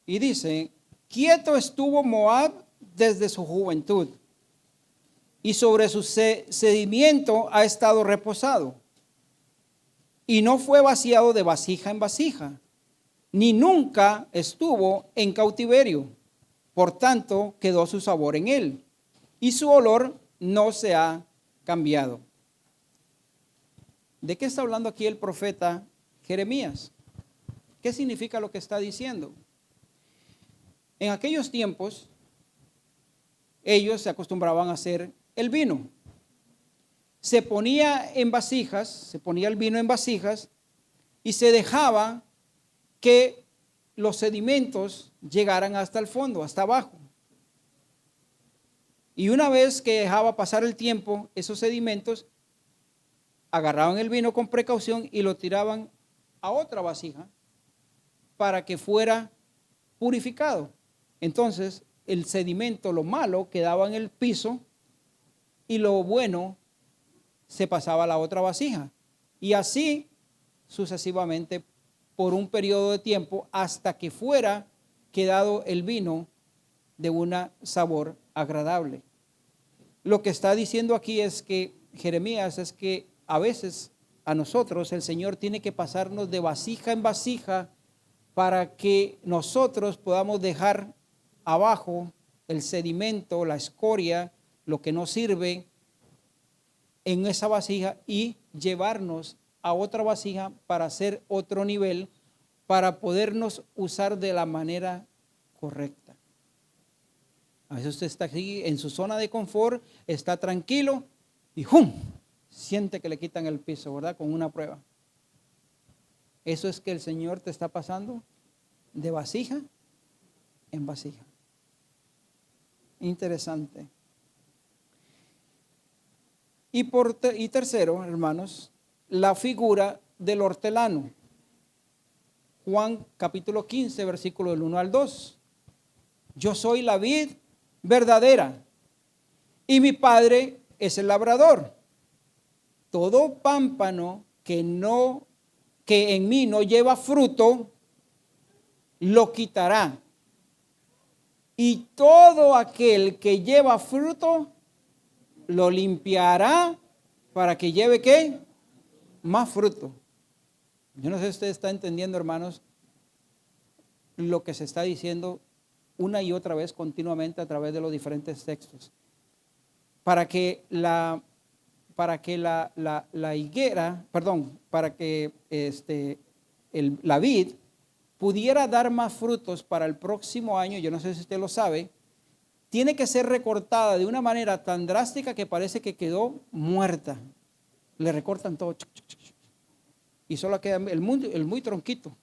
Y dice: quieto estuvo Moab desde su juventud, y sobre su sedimiento ha estado reposado, y no fue vaciado de vasija en vasija, ni nunca estuvo en cautiverio. Por tanto, quedó su sabor en él, y su olor no se ha cambiado. ¿De qué está hablando aquí el profeta Jeremías? ¿Qué significa lo que está diciendo? En aquellos tiempos, ellos se acostumbraban a hacer el vino. Se ponía en vasijas, se ponía el vino en vasijas y se dejaba que los sedimentos llegaran hasta el fondo, hasta abajo. Y una vez que dejaba pasar el tiempo, esos sedimentos agarraban el vino con precaución y lo tiraban a otra vasija para que fuera purificado. Entonces, el sedimento, lo malo, quedaba en el piso y lo bueno se pasaba a la otra vasija. Y así sucesivamente por un periodo de tiempo hasta que fuera quedado el vino de un sabor agradable. Lo que está diciendo aquí es que Jeremías es que a veces a nosotros el Señor tiene que pasarnos de vasija en vasija para que nosotros podamos dejar abajo el sedimento, la escoria, lo que no sirve en esa vasija y llevarnos a otra vasija para hacer otro nivel, para podernos usar de la manera correcta. A veces usted está aquí en su zona de confort, está tranquilo y ¡jum! Siente que le quitan el piso, ¿verdad? Con una prueba. Eso es que el Señor te está pasando de vasija en vasija. Interesante. Y tercero, hermanos, la figura del hortelano. Juan capítulo 15, versículo del 1 al 2. Yo soy la vid verdadera y mi Padre es el labrador. Todo pámpano que en mí no lleva fruto, lo quitará. Y todo aquel que lleva fruto, lo limpiará para que lleve ¿qué? Más fruto. Yo no sé si usted está entendiendo, hermanos, lo que se está diciendo una y otra vez continuamente a través de los diferentes textos. Para que la vid pudiera dar más frutos para el próximo año, yo no sé si usted lo sabe, tiene que ser recortada de una manera tan drástica que parece que quedó muerta. Le recortan todo y solo queda el muy tronquito.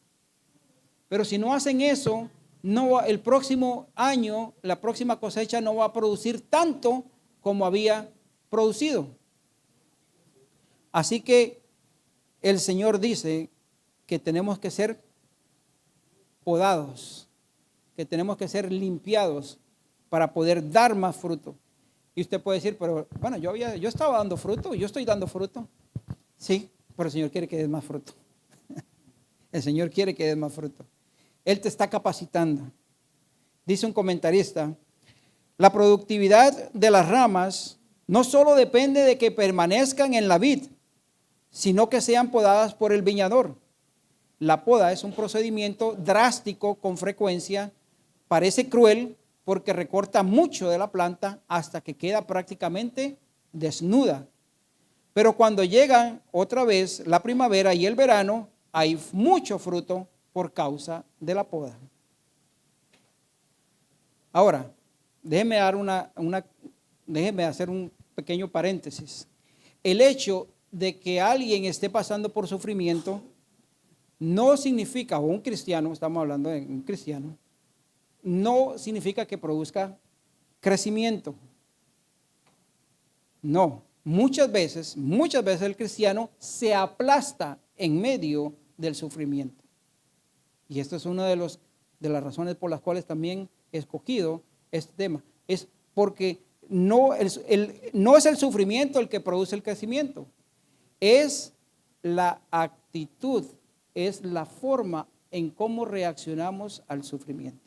Pero si no hacen eso, el próximo año, la próxima cosecha no va a producir tanto como había producido. Así que el Señor dice que tenemos que ser podados, que tenemos que ser limpiados para poder dar más fruto. Y usted puede decir, pero bueno, yo estaba dando fruto, yo estoy dando fruto. Sí, pero el Señor quiere que des más fruto. El Señor quiere que des más fruto. Él te está capacitando. Dice un comentarista, la productividad de las ramas no solo depende de que permanezcan en la vid, sino que sean podadas por el viñador. La poda es un procedimiento drástico con frecuencia, parece cruel porque recorta mucho de la planta hasta que queda prácticamente desnuda. Pero cuando llegan otra vez la primavera y el verano, hay mucho fruto por causa de la poda. Ahora, déjeme hacer un pequeño paréntesis. El hecho de que alguien esté pasando por sufrimiento no significa, o un cristiano, estamos hablando de un cristiano, no significa que produzca crecimiento. No, muchas veces el cristiano se aplasta en medio del sufrimiento. Y esto es una de las razones por las cuales también he escogido este tema. Es porque no es el sufrimiento el que produce el crecimiento, es la actitud, es la forma en cómo reaccionamos al sufrimiento.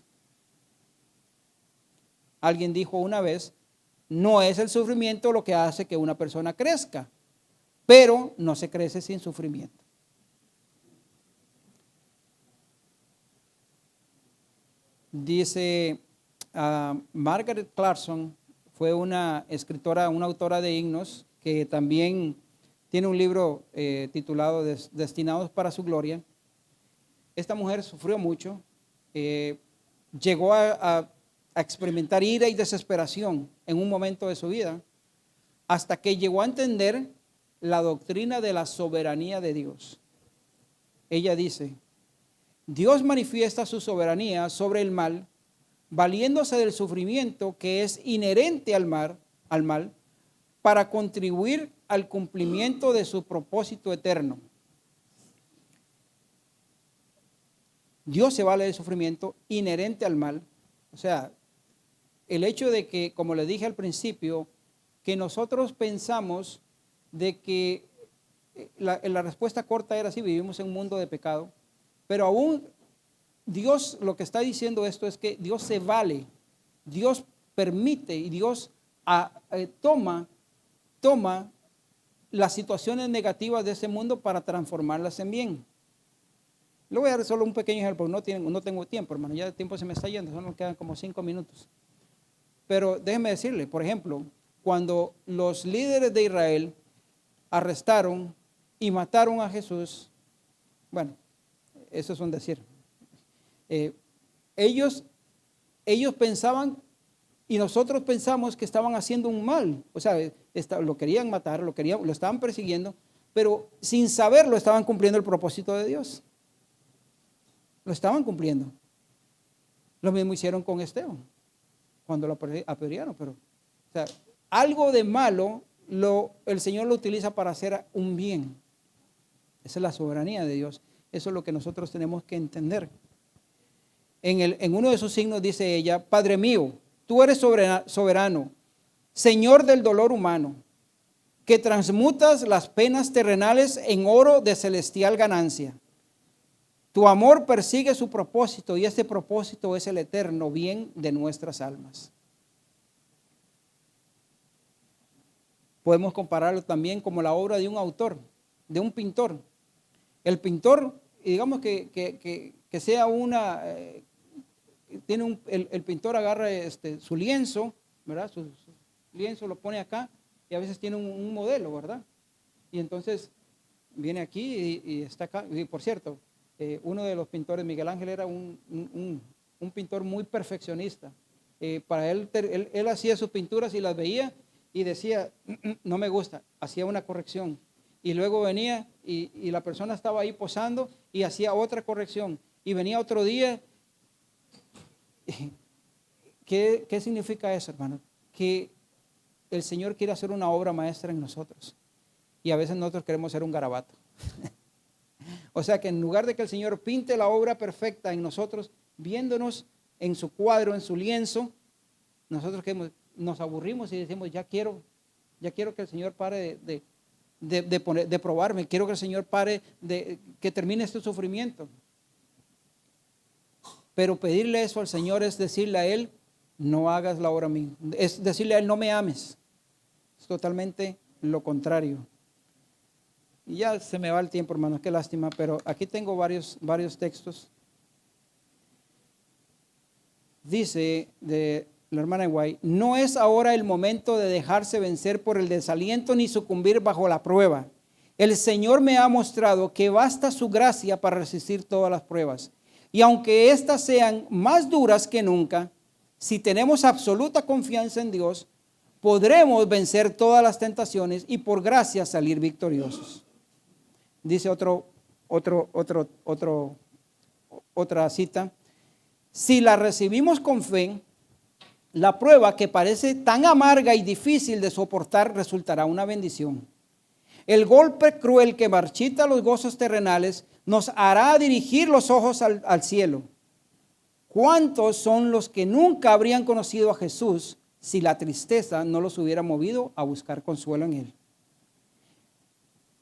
Alguien dijo una vez, no es el sufrimiento lo que hace que una persona crezca, pero no se crece sin sufrimiento. Dice Margaret Clarkson, fue una escritora, una autora de himnos, que también tiene un libro titulado Destinados para su Gloria. Esta mujer sufrió mucho, llegó a experimentar ira y desesperación en un momento de su vida, hasta que llegó a entender la doctrina de la soberanía de Dios. Ella dice, Dios manifiesta su soberanía sobre el mal, valiéndose del sufrimiento que es inherente al mal, para contribuir al cumplimiento de su propósito eterno. Dios se vale del sufrimiento inherente al mal. O sea, el hecho de que, como le dije al principio, que nosotros pensamos de que la respuesta corta era sí, vivimos en un mundo de pecado, pero aún Dios lo que está diciendo esto es que Dios se vale, Dios permite y Dios toma las situaciones negativas de ese mundo para transformarlas en bien. Le voy a dar solo un pequeño ejemplo, no tengo tiempo, hermano, ya el tiempo se me está yendo, solo me quedan como 5 minutos. Pero déjeme decirle, por ejemplo, cuando los líderes de Israel arrestaron y mataron a Jesús, bueno, eso es un decir. Ellos pensaban y nosotros pensamos que estaban haciendo un mal, o sea, lo querían matar, lo estaban persiguiendo, pero sin saberlo estaban cumpliendo el propósito de Dios. Lo estaban cumpliendo. Lo mismo hicieron con Esteban, cuando lo apedrearon, pero o sea, algo de malo el Señor lo utiliza para hacer un bien. Esa es la soberanía de Dios. Eso es lo que nosotros tenemos que entender. En uno de sus signos dice ella, Padre mío, tú eres soberano, Señor del dolor humano, que transmutas las penas terrenales en oro de celestial ganancia. Tu amor persigue su propósito y este propósito es el eterno bien de nuestras almas. Podemos compararlo también como la obra de un autor, de un pintor. El pintor, digamos que sea el pintor agarra su lienzo, ¿verdad? Su lienzo lo pone acá y a veces tiene un modelo, ¿verdad? Y entonces viene aquí y está acá. Y por cierto, uno de los pintores, Miguel Ángel, era un pintor muy perfeccionista. Para él hacía sus pinturas y las veía y decía, no me gusta, hacía una corrección. Y luego venía y la persona estaba ahí posando y hacía otra corrección. Y venía otro día. ¿Qué significa eso, hermano? Que el Señor quiere hacer una obra maestra en nosotros. Y a veces nosotros queremos ser un garabato. O sea que en lugar de que el Señor pinte la obra perfecta en nosotros, viéndonos en su cuadro, en su lienzo, nosotros nos aburrimos y decimos, ya quiero que el Señor pare de probarme, quiero que el Señor pare que termine este sufrimiento. Pero pedirle eso al Señor es decirle a Él, no hagas la obra mía. Es decirle a Él, no me ames. Es totalmente lo contrario. Y ya se me va el tiempo, hermanos, qué lástima, pero aquí tengo varios textos. Dice de la hermana White, no es ahora el momento de dejarse vencer por el desaliento ni sucumbir bajo la prueba. El Señor me ha mostrado que basta su gracia para resistir todas las pruebas. Y aunque éstas sean más duras que nunca, si tenemos absoluta confianza en Dios, podremos vencer todas las tentaciones y por gracia salir victoriosos. Dice otra cita, Si la recibimos con fe, la prueba que parece tan amarga y difícil de soportar resultará una bendición. El golpe cruel que marchita los gozos terrenales nos hará dirigir los ojos al cielo. ¿Cuántos son los que nunca habrían conocido a Jesús si la tristeza no los hubiera movido a buscar consuelo en Él?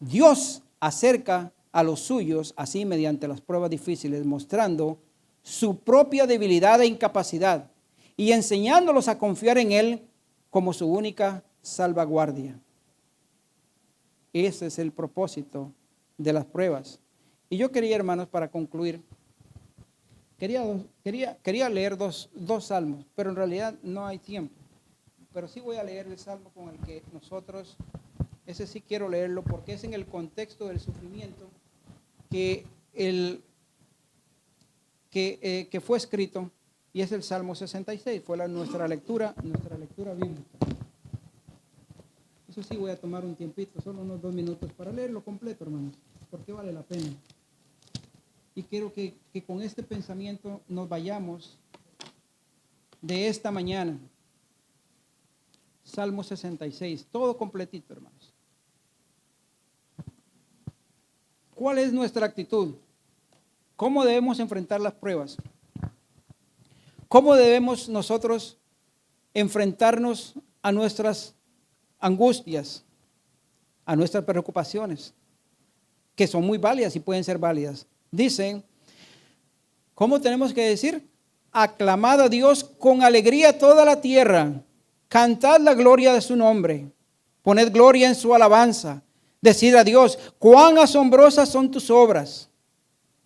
Dios acerca a los suyos así mediante las pruebas difíciles, mostrando su propia debilidad e incapacidad y enseñándolos a confiar en Él como su única salvaguardia. Ese es el propósito de las pruebas. Y yo quería, hermanos, para concluir, quería leer dos salmos, pero en realidad no hay tiempo. Pero sí voy a leer el salmo con el que nosotros, ese sí quiero leerlo porque es en el contexto del sufrimiento que fue escrito, y es el Salmo 66, fue nuestra lectura bíblica. Eso sí voy a tomar un tiempito, solo unos 2 minutos para leerlo completo, hermanos, porque vale la pena. Y quiero que con este pensamiento nos vayamos de esta mañana. Salmo 66, todo completito, hermanos. ¿Cuál es nuestra actitud? ¿Cómo debemos enfrentar las pruebas? ¿Cómo debemos nosotros enfrentarnos a nuestras angustias, a nuestras preocupaciones, que son muy válidas y pueden ser válidas? Dicen, ¿cómo tenemos que decir? Aclamad a Dios con alegría toda la tierra, cantad la gloria de su nombre, poned gloria en su alabanza, decid a Dios, cuán asombrosas son tus obras.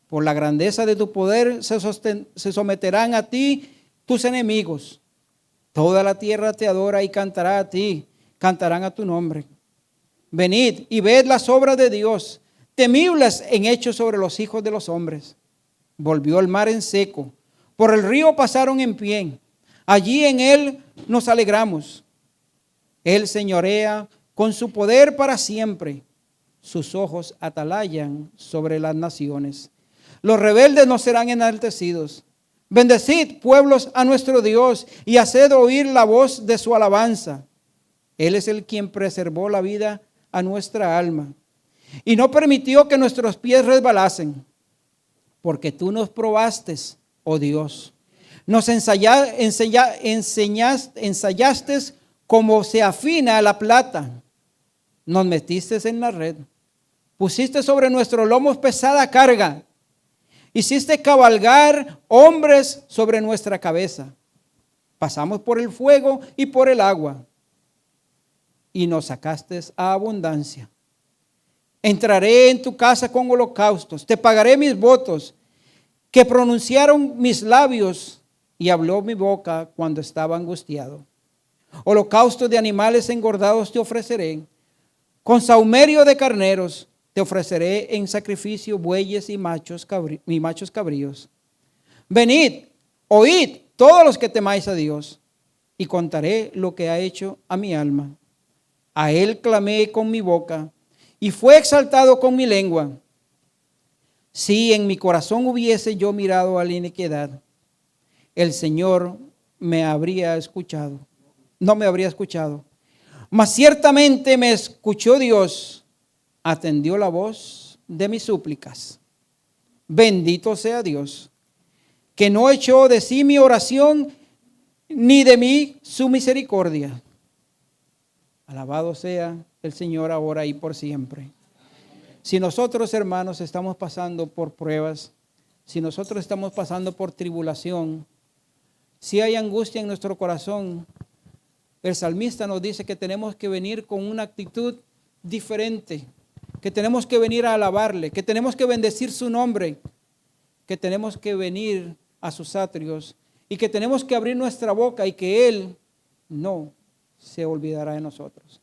Por la grandeza de tu poder se someterán a ti tus enemigos. Toda la tierra te adora y cantará a ti, cantarán a tu nombre. Venid y ved las obras de Dios, temibles en hechos sobre los hijos de los hombres. Volvió el mar en seco, por el río pasaron en pie. Allí en él nos alegramos. Él señorea con su poder para siempre. Sus ojos atalayan sobre las naciones. Los rebeldes no serán enaltecidos. Bendecid, pueblos, a nuestro Dios y haced oír la voz de su alabanza. Él es el quien preservó la vida a nuestra alma y no permitió que nuestros pies resbalasen. Porque tú nos probaste, oh Dios. Nos ensayaste como se afina la plata. Nos metiste en la red. Pusiste sobre nuestros lomos pesada carga. Hiciste cabalgar hombres sobre nuestra cabeza. Pasamos por el fuego y por el agua. Y nos sacaste a abundancia. Entraré en tu casa con holocaustos. Te pagaré mis votos que pronunciaron mis labios y habló mi boca cuando estaba angustiado. Holocaustos de animales engordados te ofreceré. Con sahumerio de carneros te ofreceré en sacrificio bueyes y machos cabríos. Venid, oíd todos los que temáis a Dios, y contaré lo que ha hecho a mi alma. A él clamé con mi boca, y fue exaltado con mi lengua. Si en mi corazón hubiese yo mirado a la iniquidad, el Señor me habría escuchado. No me habría escuchado. Mas ciertamente me escuchó Dios, atendió la voz de mis súplicas. Bendito sea Dios, que no echó de sí mi oración, ni de mí su misericordia. Alabado sea el Señor ahora y por siempre. Si nosotros, hermanos, estamos pasando por pruebas, si nosotros estamos pasando por tribulación, si hay angustia en nuestro corazón, el salmista nos dice que tenemos que venir con una actitud diferente, que tenemos que venir a alabarle, que tenemos que bendecir su nombre, que tenemos que venir a sus atrios y que tenemos que abrir nuestra boca y que Él no se olvidará de nosotros.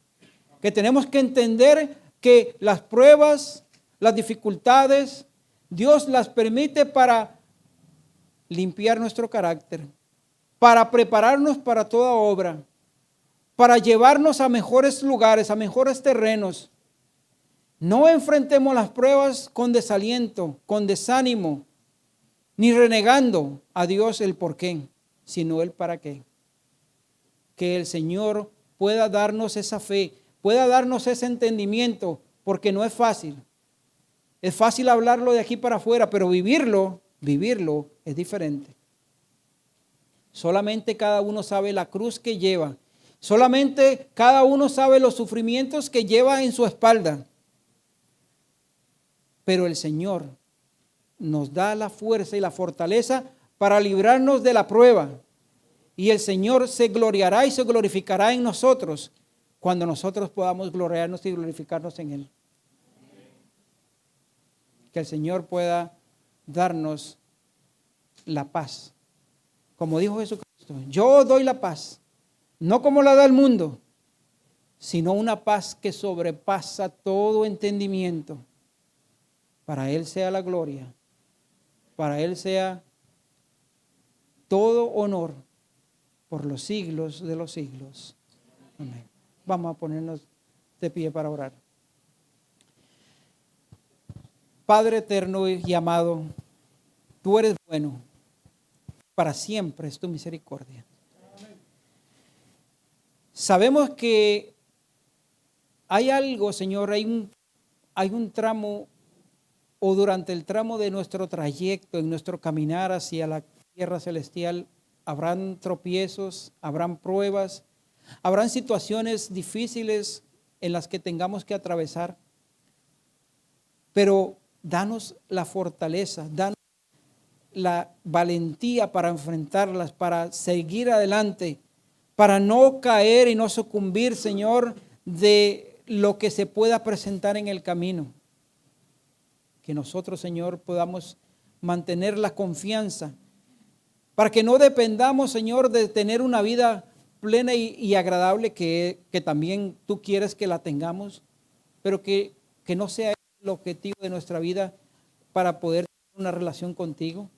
Que tenemos que entender que las pruebas, las dificultades, Dios las permite para limpiar nuestro carácter, para prepararnos para toda obra, para llevarnos a mejores lugares, a mejores terrenos. No enfrentemos las pruebas con desaliento, con desánimo. ni renegando a Dios el por qué, sino el para qué. Que el Señor pueda darnos esa fe, pueda darnos ese entendimiento, porque no es fácil. Es fácil hablarlo de aquí para afuera, pero vivirlo es diferente. Solamente cada uno sabe la cruz que lleva. Solamente cada uno sabe los sufrimientos que lleva en su espalda. Pero el Señor nos da la fuerza y la fortaleza para librarnos de la prueba. Y el Señor se gloriará y se glorificará en nosotros cuando nosotros podamos gloriarnos y glorificarnos en Él. Que el Señor pueda darnos la paz. Como dijo Jesucristo, yo doy la paz, no como la da el mundo, sino una paz que sobrepasa todo entendimiento. Para Él sea la gloria, para Él sea todo honor por los siglos de los siglos. Amén. Vamos a ponernos de pie para orar. Padre eterno y amado, tú eres bueno, para siempre es tu misericordia. Sabemos que hay algo, Señor, hay un tramo, o durante el tramo de nuestro trayecto, en nuestro caminar hacia la tierra celestial, habrán tropiezos, habrán pruebas, habrán situaciones difíciles en las que tengamos que atravesar. Pero danos la fortaleza, danos la valentía para enfrentarlas, para seguir adelante, para no caer y no sucumbir, Señor, de lo que se pueda presentar en el camino. Que nosotros, Señor, podamos mantener la confianza, para que no dependamos, Señor, de tener una vida plena y agradable que también tú quieres que la tengamos, pero que no sea el objetivo de nuestra vida para poder tener una relación contigo,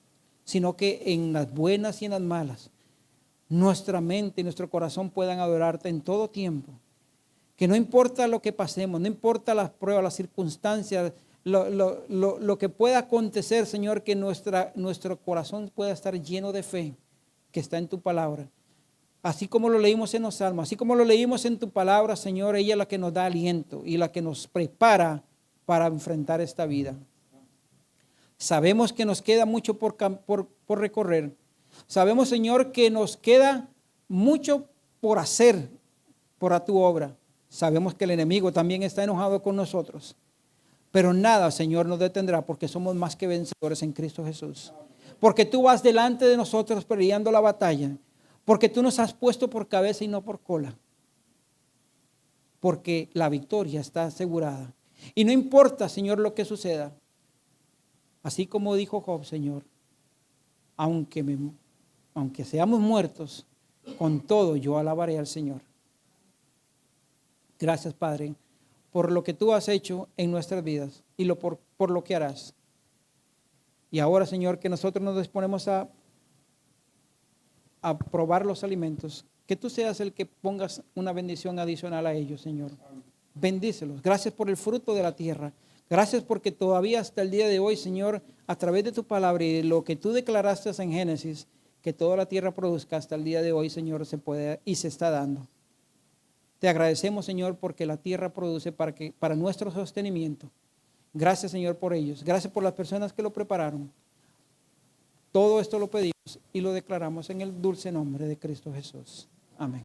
sino que en las buenas y en las malas, nuestra mente y nuestro corazón puedan adorarte en todo tiempo. Que no importa lo que pasemos, no importa las pruebas, las circunstancias, lo que pueda acontecer, Señor, que nuestro corazón pueda estar lleno de fe que está en tu palabra. Así como lo leímos en los Salmos, así como lo leímos en tu palabra, Señor, ella es la que nos da aliento y la que nos prepara para enfrentar esta vida. Sabemos que nos queda mucho por recorrer. Sabemos, Señor, que nos queda mucho por hacer por tu obra. Sabemos que el enemigo también está enojado con nosotros. Pero nada, Señor, nos detendrá porque somos más que vencedores en Cristo Jesús. Porque tú vas delante de nosotros peleando la batalla. Porque tú nos has puesto por cabeza y no por cola. Porque la victoria está asegurada. Y no importa, Señor, lo que suceda. Así como dijo Job, Señor, aunque seamos muertos, con todo yo alabaré al Señor. Gracias, Padre, por lo que tú has hecho en nuestras vidas y por lo que harás. Y ahora, Señor, que nosotros nos disponemos a probar los alimentos, que tú seas el que pongas una bendición adicional a ellos, Señor. Bendícelos. Gracias por el fruto de la tierra. Gracias porque todavía hasta el día de hoy, Señor, a través de tu palabra y de lo que tú declaraste en Génesis, que toda la tierra produzca hasta el día de hoy, Señor, se puede y se está dando. Te agradecemos, Señor, porque la tierra produce para nuestro sostenimiento. Gracias, Señor, por ellos. Gracias por las personas que lo prepararon. Todo esto lo pedimos y lo declaramos en el dulce nombre de Cristo Jesús.